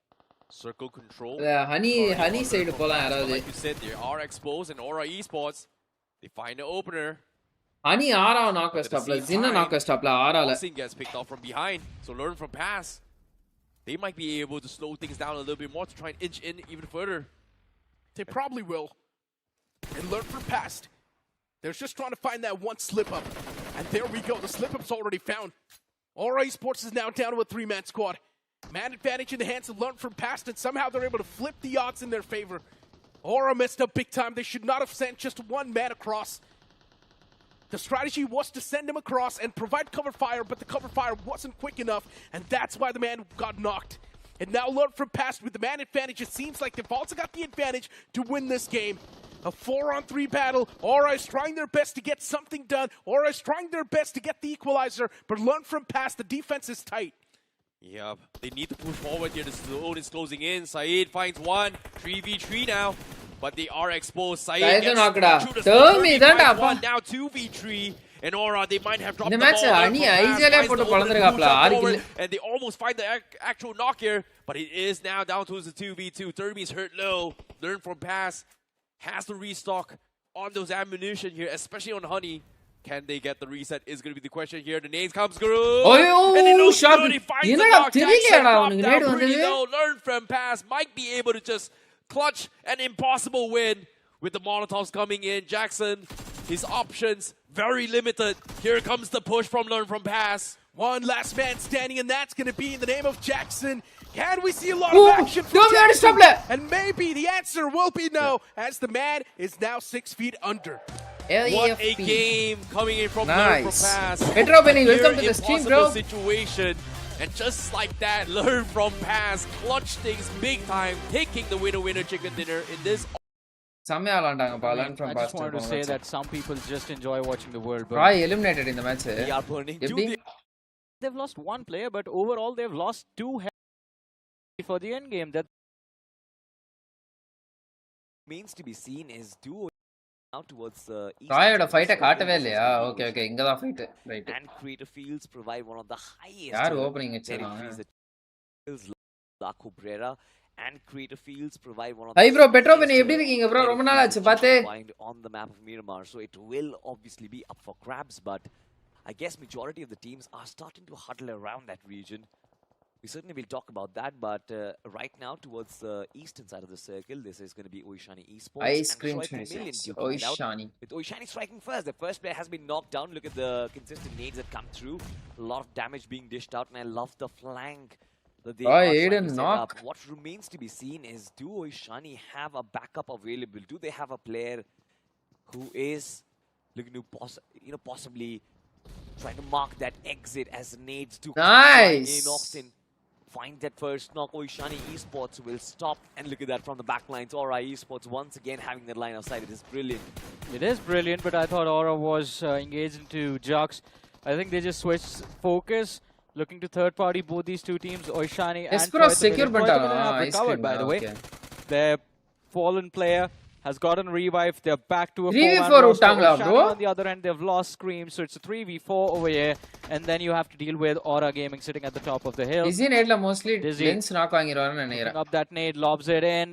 Circle control. Honey side போலாம் யாராவது. Like you said, they are exposed and Aura Esports. They find the opener. Honey ஆரா knock ஸ்டாப்ல ஜின்ன knock ஸ்டாப்ல ஆரால. Boxing gets picked off from behind. So learn from pass. They might be able to slow things down a little bit more to try and inch in even further. They probably will. And learn from past. They're just trying to find that one slip up. And there we go. The slip up's already found. Aura Esports is now down to a 3-man squad. Man advantage in the hands of learn from past, and somehow they're able to flip the odds in their favor. Aura messed up big time. They should not have sent just one man across. The strategy was to send him across and provide cover fire, but the cover fire wasn't quick enough, and that's why the man got knocked. And now learn from past with the man advantage. It seems like they've also got the advantage to win this game. A 4-on-3 battle. Aura is trying their best to get something done. Aura is trying their best to get the equalizer, but learn from past. The defense is tight. Yeah, they need to push forward here. The zone is closing in. Saeed finds one. 3v3 now. But they are exposed. Saeed Saeed gets knockda. through the Tell smoke. me 30 that, finds appa. one, now 2v3. And Aura, they might have dropped The the match, ball. Ani, easily put a Forward, and they almost find the actual knock here. But it is now down to the 2v2. Thurby's hurt low. Learn from pass. Has to restock on those ammunition here, especially on Honey. Can they get the reset is going to be the question here. The nades comes through. Oh, and it looks shot. good. He finds the Enada, knock. three Jackson leda dropped avunukku down nade pretty vandhathu. low. Learn from pass. Might be able to just clutch an impossible win with the Molotovs coming in. Jackson, his options very limited. Here comes the push from Learn from Pass. One last man standing, and that's going to be in the name of Jackson. Can we see a lot of action from Jackson? And maybe the answer will be no, as the man is now 6 feet under. What a LAFP. game coming in from Learn from Nice. Pass. Petro Benny, welcome to Near the stream, impossible bro. situation. And just like that, Learn from Pass clutch things big time, taking the winner chicken dinner in this. செம்மையா விளையாண்டாங்கப்பா learn from I past just wanted to say that some people just enjoy watching the world. Roy eliminated in the match. We are burning to எப்படி? the They've lost one player, but overall they've lost two for the end game. That remains to be seen is duo now towards ராயோட ஃபைட்ட காட்டவே இல்லையா? Okay okay இங்க தான் fight. Right. and creator fields provide one of the highest யார் opening that வச்சிருக்காங்க? increase the La Cabrera and creator fields provide one of hi the bro Pedro highest பெனி எப்படி இருக்கீங்க bro? ரொம்ப நாள் ஆச்சு பாத்து. find on the map of Miramar, so it will obviously be up for grabs, but I guess majority of the teams are starting to huddle around that region. We certainly will talk about that, but right now towards the eastern side of the circle, this is going to be Oishani Esports. Ice cream and Troy 26. Chameleon duking it out. Oishani. With Oishani striking first, the first player has been knocked down. Look at the consistent nades that come through. A lot of damage being dished out, and I love the flank that they are trying Aiden to set knock. up. What remains to be seen is, do Oishani have a backup available? Do they have a player who is looking to possibly trying to mark that exit as nades do Nice. in Oxen? Find that first knock. Oishani Esports will stop, and look at that from the back lines. Aura Esports once again having that line of sight. It is brilliant. it is brilliant, but I thought Aura was engaged into Jux. I think they just switched focus, looking to third party both these two teams, Oishani and Espero Troy secure Chameleon. Troy பண்ணிட்டாங்க. Chameleon have Ice recovered, cream. by the way. Okay. Their fallen player has gotten revived. They're back to a 3v4 4-man roster. விட்டாங்களா, Oishani bro? on the other end, they've lost Scream, so it's a 3v4 over here. And then you have to deal with Aura Gaming sitting at the top of the hill. Dizzy நேட்ல mostly Dizzy. lens knock வாங்கிடுவாருன்னு Picking நினைக்கிறேன். up that nade, lobs it in.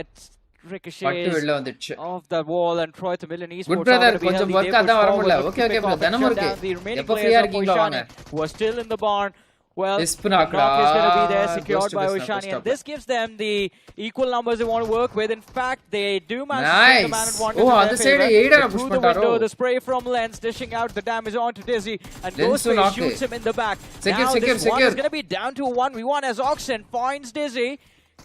It's பட்டு ricochets வெளில வந்துச்சு. off the wall, and Troy Chameleon Esports Good brother, are gonna be கொஞ்சம் healthy. work They ஆதான் push வர forward, முடியல. look Okay, to okay pick bro, off and தினமும் shut இருக்கு. down the remaining எப்போ players ஃப்ரீயா of இருக்கீங்களோ வாங்க. Oishani, who are still in the barn. Well, Isp the knock is going to be there, nakda. secured Goes to by business, Oishani, stop and this gives them the equal numbers they want to work with. In fact, they do manage to take the man Nice. advantage Oh, in other their side favor. Aiden But push through the பண்ணிட்டாரோ? window, the spray from Lens, dishing out the damage onto Dizzy, and Lens Ghostface knock shoots him in the back. Secure, Now secure, this one secure. is going to be down to a 1v1 as Oxen finds Dizzy.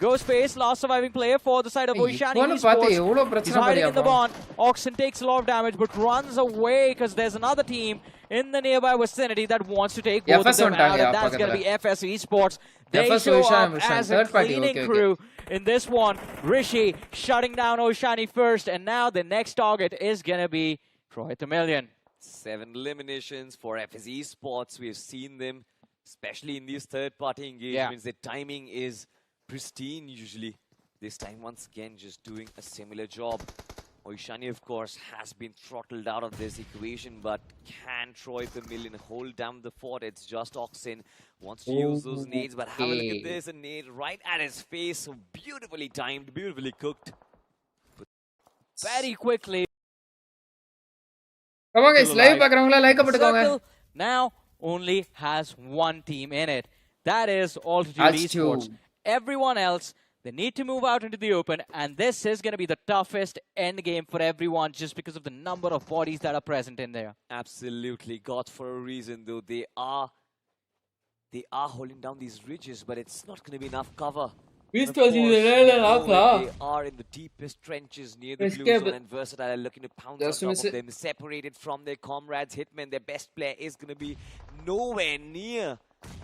Ghostface, last surviving player for the side of Oishani இவனு பார்த்து Esports. எவ்வளவு He's பிரச்சனை hiding in the பண்ணியா? barn. Oxen takes a lot of damage, but runs away because there's another team in the nearby vicinity that wants to take both FS of them out, வந்துட்டாங்க, and that's going to be FS Esports. They FS show Oishani up Mission, as a third party, cleaning okay, crew in this one. Rishi shutting down Oishani first, and now the next target is going to be Troy Chameleon. 7 eliminations for FS Esports. We have seen them, especially in these third-party engagements. Their timing is pristine usually. This time, once again, just doing a similar job. Oishani, of course, has been throttled out of this equation, but can Troy Chameleon hold down the fort? It's just Oxen wants to use those nades, but have a look at this, a nade right at his face. So beautifully timed, beautifully cooked. Very quickly. Come on guys, live பார்க்கறவங்க like போட்டுக்கோங்க. Circle now only has one team in it. That is Altitude That's Esports. two. Everyone else, they need to move out into the open, and this is going to be the toughest end game for everyone just because of the number of bodies that are present in there. Absolutely, got for a reason though. They are holding down these ridges, but it's not going to be enough cover. And of Beast was in the course, rail we know and that they are in the deepest trenches near the blue Escape. zone, and Versatile are looking to pounce on Just top miss of it. them. Separated from their comrades, Hitman, their best player, is going to be nowhere near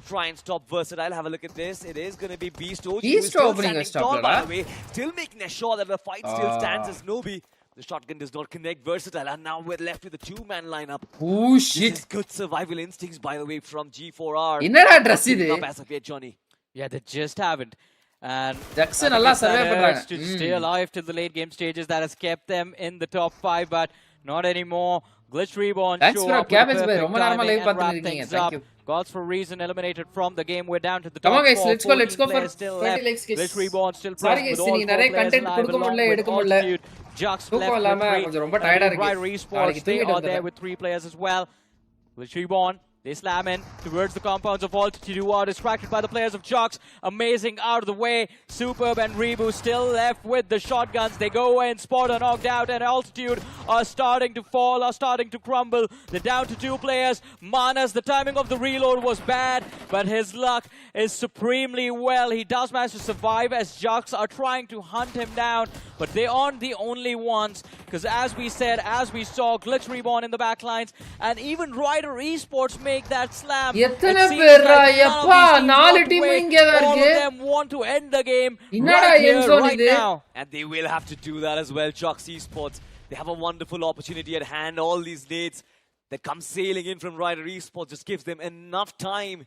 try and stop Versatile. Have a look at this. It is going to be Beast. OG, who is Beast still opening a standing tall, stopper, by huh? the way. Still making sure that the fight still stands as Nobi. The shotgun does not connect. Versatile are now left with a two-man lineup. Oh This shit. is good survival instincts, by the way, from G4R. என்னடா Not dress giving இது? up as of yet, Johnny. Yeah, they just haven't. And Jackson I think நல்லா it's that survive பண்றாங்க. urge to stay alive till the late game stages that has kept them in the top 5, but not anymore. Glitch Reborn Thanks show bro, up with Cabbage the boy. perfect ரொம்ப நேரமா timing live and பார்த்துட்டு wrap இருக்கீங்க. things Thank up. you. Gods for Reason eliminated from the game. We're down to the Come top on guys, 4. let's go 14 for players still 30 left. likes guys. Glitch Reborn still Sorry present guys, with all நீ 4 நிறைய players content alive கொடுக்க along முடியல, with எடுக்க முடியல. Altitude. Jux தூக்கம் left with இல்லாம 3. கொஞ்சம் ரொம்ப And tired ஆ with இருக்கு. Rider Esports, நாளைக்கு they தூங்கிட்டு are there வந்துடுறேன். with 3 players as well. Glitch Reborn. They slam in towards the compounds of Altitude, who are distracted by the players of Jux. Amazing out of the way. Superb and Rebu still left with the shotguns. They go in, Spot are knocked out, and Altitude are starting to fall, are starting to crumble. They're down to 2 players. Manas, the timing of the reload was bad, but his luck is supremely well. He does manage to survive as Jux are trying to hunt him down, but they aren't the only ones. Because as we said, as we saw, Glitch Reborn in the backlines, and even Rider Esports make that slam. எத்தனை It seems பேரா? like none of எப்பா, these teams 4 want to team win. இங்கே தான் All of இருக்கு. them want to end the game என்னடா right here, end zone right இது? now. And they will have to do that as well. Jux Esports, they have a wonderful opportunity at hand. All these nades that come sailing in from Rider Esports just gives them enough time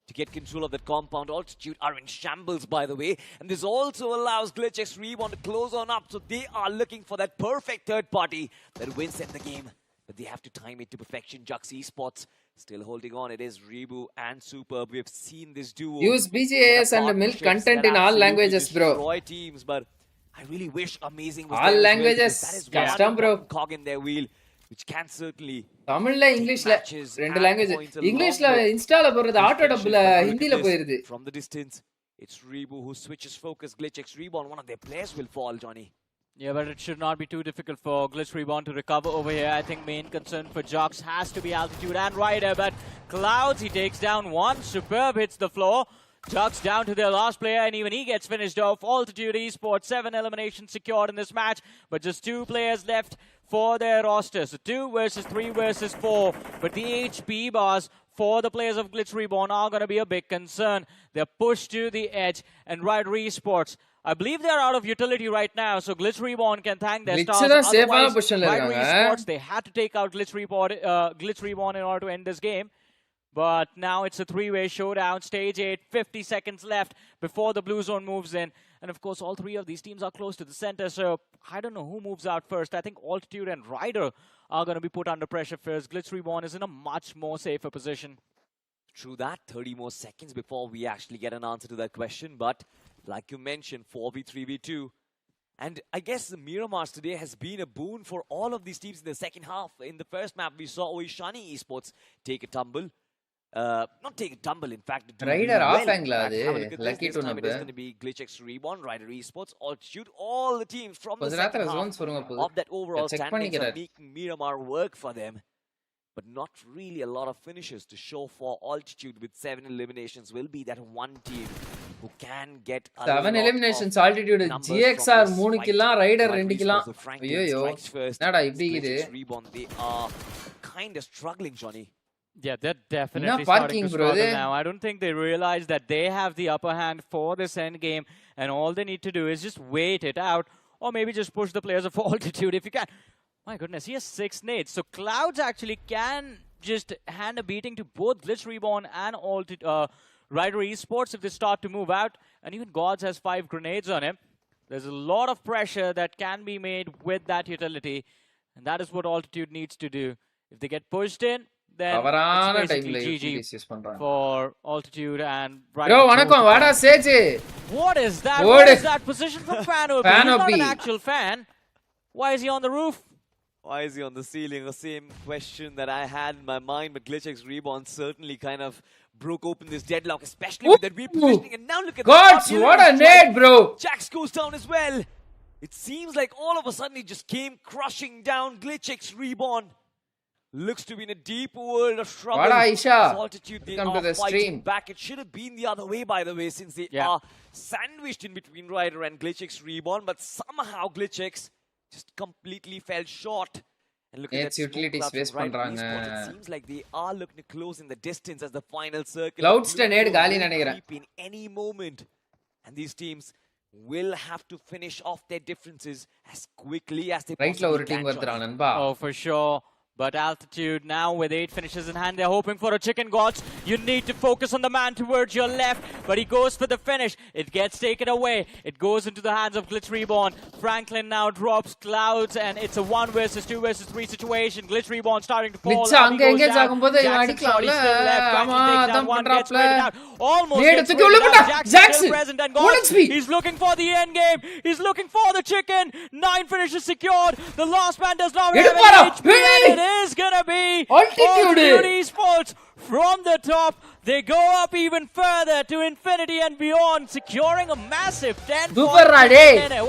to get control of that compound. Altitude are in shambles, by the way. And this also allows Glitch X Reborn to close on up. So they are looking for that perfect third party that wins at the game. But they have to time it to perfection. Jux Esports still holding on. It is Rebu and Superb. We have seen this duo. Use BGAS and milk content in all languages, bro. Destroy teams, but I really wish Amazing was All there as well, languages. because that is Custom, one bro. important cog in their wheel, which can certainly தமிழ்ல இங்கிலீஷ்ல matches ரெண்டு and language. points along இங்கிலீஷ்ல with இன்ஸ்டால போறது auto restrictions. டப்ல But look at ஹிந்தில this. போயிருது. From the distance, it's Rebu who switches focus. Glitch X Reborn, one of their players will fall, Johnny. Yeah, but it should not be too difficult for Glitch Reborn to recover over here. I think main concern for Jux has to be Altitude and Rider, but Clouds, he takes down one. Superb hits the floor. Jux down to their last player, and even he gets finished off. Altitude Esports, 7 eliminations secured in this match, but just 2 players left for their roster. So 2 versus 3 versus 4. But the HP bars for the players of Glitch Reborn are going to be a big concern. They're pushed to the edge, and Rider Esports, I believe they're out of utility right now, so Glitch Reborn can thank their Glitch stars. தான் safe ஆன Otherwise, position ல Rider இருக்காங்க. Esports, they had to take out Glitch Reborn in order to end this game. But now it's a 3-way showdown. Stage 8, 50 seconds left before the blue zone moves in. And of course, all 3 of these teams are close to the center, so I don't know who moves out first. I think Altitude and Rider are going to be put under pressure first. Glitch Reborn is in a much more safer position. True that, 30 more seconds before we actually get an answer to that question. But like you mentioned, 4v3v2. And I guess the Miramars today has been a boon for all of these teams in the second half. In the first map, we saw Oishani Esports take a tumble. Not take a tumble, in fact. Do Rider really off well. angle In fact, அது. have a look at this. Lucky This to time it know is that. going to be Glitch X Reborn, Rider Esports, Altitude, all the teams from the கொஞ்ச second நேரத்துல half zones வருங்க போகுது. of that overall check standings are பண்ணிக்கிறார். making Miramar work for them. But not really a lot of finishes to show for Altitude with 7 eliminations. Will be that one team who can get a 7 lot eliminations of altitude. numbers GXR from this 3 fight. கில்லாம் Rider Rider 2 கில்லாம். Esports, Franklin ஐயோ. strikes first. என்னடா இப்படி Glitch இது? X Reborn, they are kind of struggling, Johnny. Yeah, they're definitely Enough starting parking, to struggle brother. now. I don't think they realize that they have the upper hand for this end game, and all they need to do is just wait it out, or maybe just push the players of Altitude if you can. My goodness, he has 6 nades. So Clouds actually can just hand a beating to both Glitch Reborn and Rider Esports if they start to move out. And even Gods has 5 grenades on him. There's a lot of pressure that can be made with that utility. And that is what Altitude needs to do. If they get pushed in, then தவறான it's டைம்ல basically GG use பண்றாங்க. for Altitude and Rider. Bro, வணக்கம். வாடா Sage. What is that? What What is- is that position from Fanopi? He's not Fanopi. an actual fan. Why is he on the roof? Why is he on the ceiling? The same question that I had in my mind, but Glitch X Reborn certainly kind of broke open this deadlock, especially with that repositioning. And now look at Gods, the what a nade, bro. Jax goes down as well. It seems like all of a sudden he just came crushing down Glitch X Reborn. looks to be in a deep world of trouble. Vada, Isha. As Altitude, they Welcome to are the fighting stream. back. It should have been the other way, by the way, since they are sandwiched in between Ryder and Glitchix Reborn. But somehow Glitchix just completely fell short. And look at It's that utilities smoke cloud waste from Ryder பண்றாங்க. Esports. It seems like they are looking to close in the distance as the final circle. Clouds of blue nade will காலி நினைக்கிறேன். creep in any moment. And these teams will have to finish off their differences as quickly as they ரைட்ல ஒரு possibly team can. வருதுடா நண்பா. Oh, for sure. But Altitude now with 8 finishes in hand, they're hoping for a chicken gods. You need to focus on the man towards your left, but he goes for the finish. It gets taken away. It goes into the hands of Glitch Reborn. Franklin now drops Clouds, and it's a 1 versus 2 versus 3 situation. Glitch Reborn starting to fall. Glitch அங்க engage ஆகும்போது இவன் அடிக்கலாம்ல. ஆமா அதான் பண்றாப்ல. நேடு தூக்கி உள்ள போடா. Jackson. He's looking for the end game. He's looking for the chicken. 9 finishes secured. The last man does not have any HP. It is gonna be Altitude Esports from the top. They go up even further to infinity and beyond, securing a massive 10 points.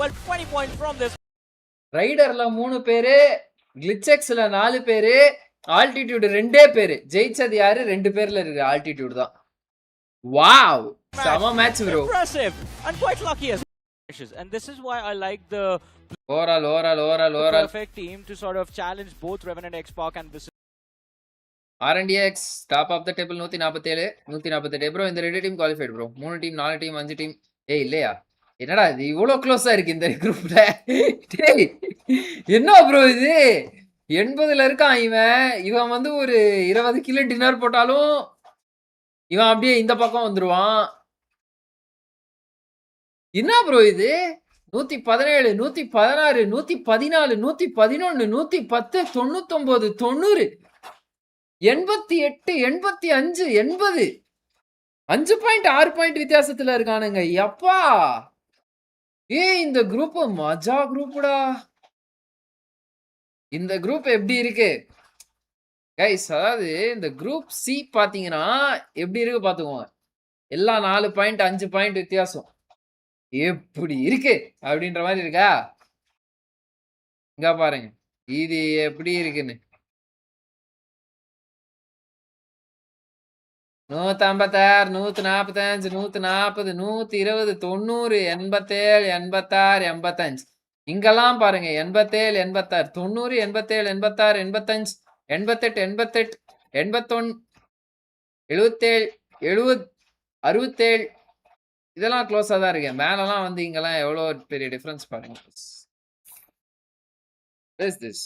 Well, 20 points from this. ரைடர்ல 3 பேரு, கிளிச்செக்ஸ்ல 4 பேரு, altitude 2 பேரு. ஜெயிச்சது யாரு? 2 பேர்ல இருக்கு altitude தான். Wow! சம match bro. Impressive and quite lucky as well. And this is why I like the overall perfect team to sort of challenge both Revenant, Xpark and this. RNDX top of the table 147 148 bro. இந்த 2 team qualified bro. 3 team 4 team 5 team. ஏய் இல்லையா? என்னடா இது இவ்ளோ க்ளோஸா இருக்கு இந்த குரூப்ல? டேய் என்ன ப்ரோ இது? 80ல இருக்கான் இவன். இவன் வந்து ஒரு 20 கிலோ டின்னர் போட்டாலும் இவன் அப்படியே இந்த பக்கம் வந்துருவான். என்ன ப்ரோ இது? 117 116 114 111 110 99 90 88 85 80 5 பாயிண்ட் 6 பாயிண்ட் வித்தியாசத்துல இருக்கானுங்க. எப்பா இந்த குரூப் மஜா குரூப்டா. இந்த குரூப் எப்படி இருக்கு கைஸ்? அதாவது இந்த குரூப் சி பாத்தீங்கன்னா எப்படி இருக்கு பாத்துக்கோங்க. எல்லாம் 4 பாயிண்ட் 5 பாயிண்ட் வித்தியாசம். எப்படி இருக்கு அப்படின்ற மாதிரி இருக்கா? இங்க பாருங்க இது எப்படி இருக்குன்னு. 156 145 140 120 90 87 86 85 இங்கெல்லாம் பாருங்க 87 86 90 87 86 85 88 88 81 77 70 67 இதெல்லாம் க்ளோஸா தான் இருக்கு. மேலலாம் வந்து இங்கெல்லாம் எவ்வளவு பெரிய டிஃபரன்ஸ் பாருங்க. What is this?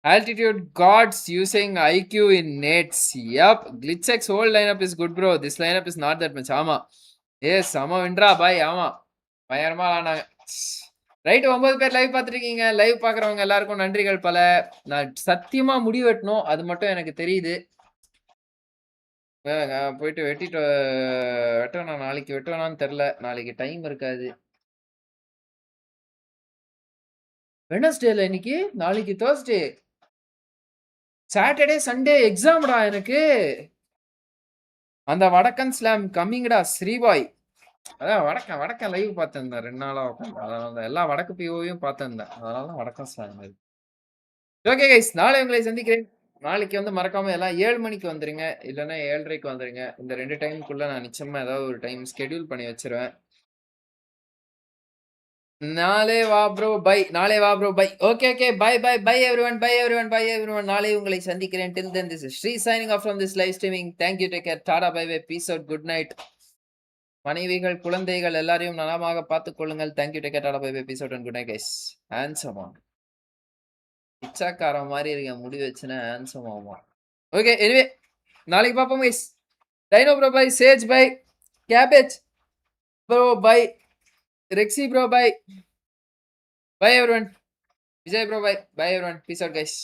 Altitude gods using IQ in nets. Yup. Glitchx whole lineup is good bro. This lineup is not that much. ஆமா. Yes, ஆமா வின்றா பாய். ஆமா. பயங்கரமா ஆனாங்க. ரைட் 9 பேர் லைவ் பார்த்துருக்கீங்க. லைவ் பார்க்குறவங்க எல்லாருக்கும் நன்றிகள் பல. நான் சத்தியமா முடி வெட்டணும். அது மட்டும் எனக்கு தெரியுது. போயிட்டு வெட்டிட்டு வெட்டவேணா. நாளைக்கு வெட்டவேணான்னு தெரியல. நாளைக்கு டைம் இருக்காது. வெனஸ்டேல இன்னைக்கு, நாளைக்கு தேர்ஸ்டே, சாட்டர்டே சண்டே எக்ஸாம்டா எனக்கு. அந்த வடக்கன் ஸ்லாம் கம்மிங்கடா ஸ்ரீபாய். அதான் வடக்கன் லைவ் பார்த்திருந்தேன் 2 நாளா உட்காந்து. அதனால எல்லா வடக்கு பிஓவையும் பார்த்திருந்தேன். அதனால வடக்கன் ஸ்லாம். ஓகே கைஸ், நாளை உங்களை சந்திக்கிறேன். நாளைக்கு வந்து மறக்காம எல்லாம் 7 மணிக்கு வந்துருங்க, இல்லைன்னா 7:30க்கு வந்துருங்க. இந்த 2 டைமுக்குள்ள நான் நிச்சயமா ஏதாவது ஒரு டைம் ஸ்கெடியூல் பண்ணி வச்சிருவேன். நாளே வா ப்ரோ பை. நாளே வா bro bye. Okay bye everyone. நாளை உங்களை சந்திக்கிறேன். till then this is Sri signing off from this live streaming. thank you, take care, tada, bye bye, peace out, good night. மனைவிகள் குழந்தைகள் எல்லாரையும் நலமாக பார்த்துக் கொள்ளுங்கள். thank you, take care, tada, bye bye, peace out and good night guys. handsome on பிச்சாக்கார மாதிரி இருக்க முடி வச்சுன்னா handsome ஆமா. ஓகே எனிவே நாளைக்கு பார்ப்போம் guys. Dino bro bye, Sage bye, cabbage bro bye, Rexy bro, bye. Bye everyone. Vijay bro, bye. Bye everyone. Peace out guys.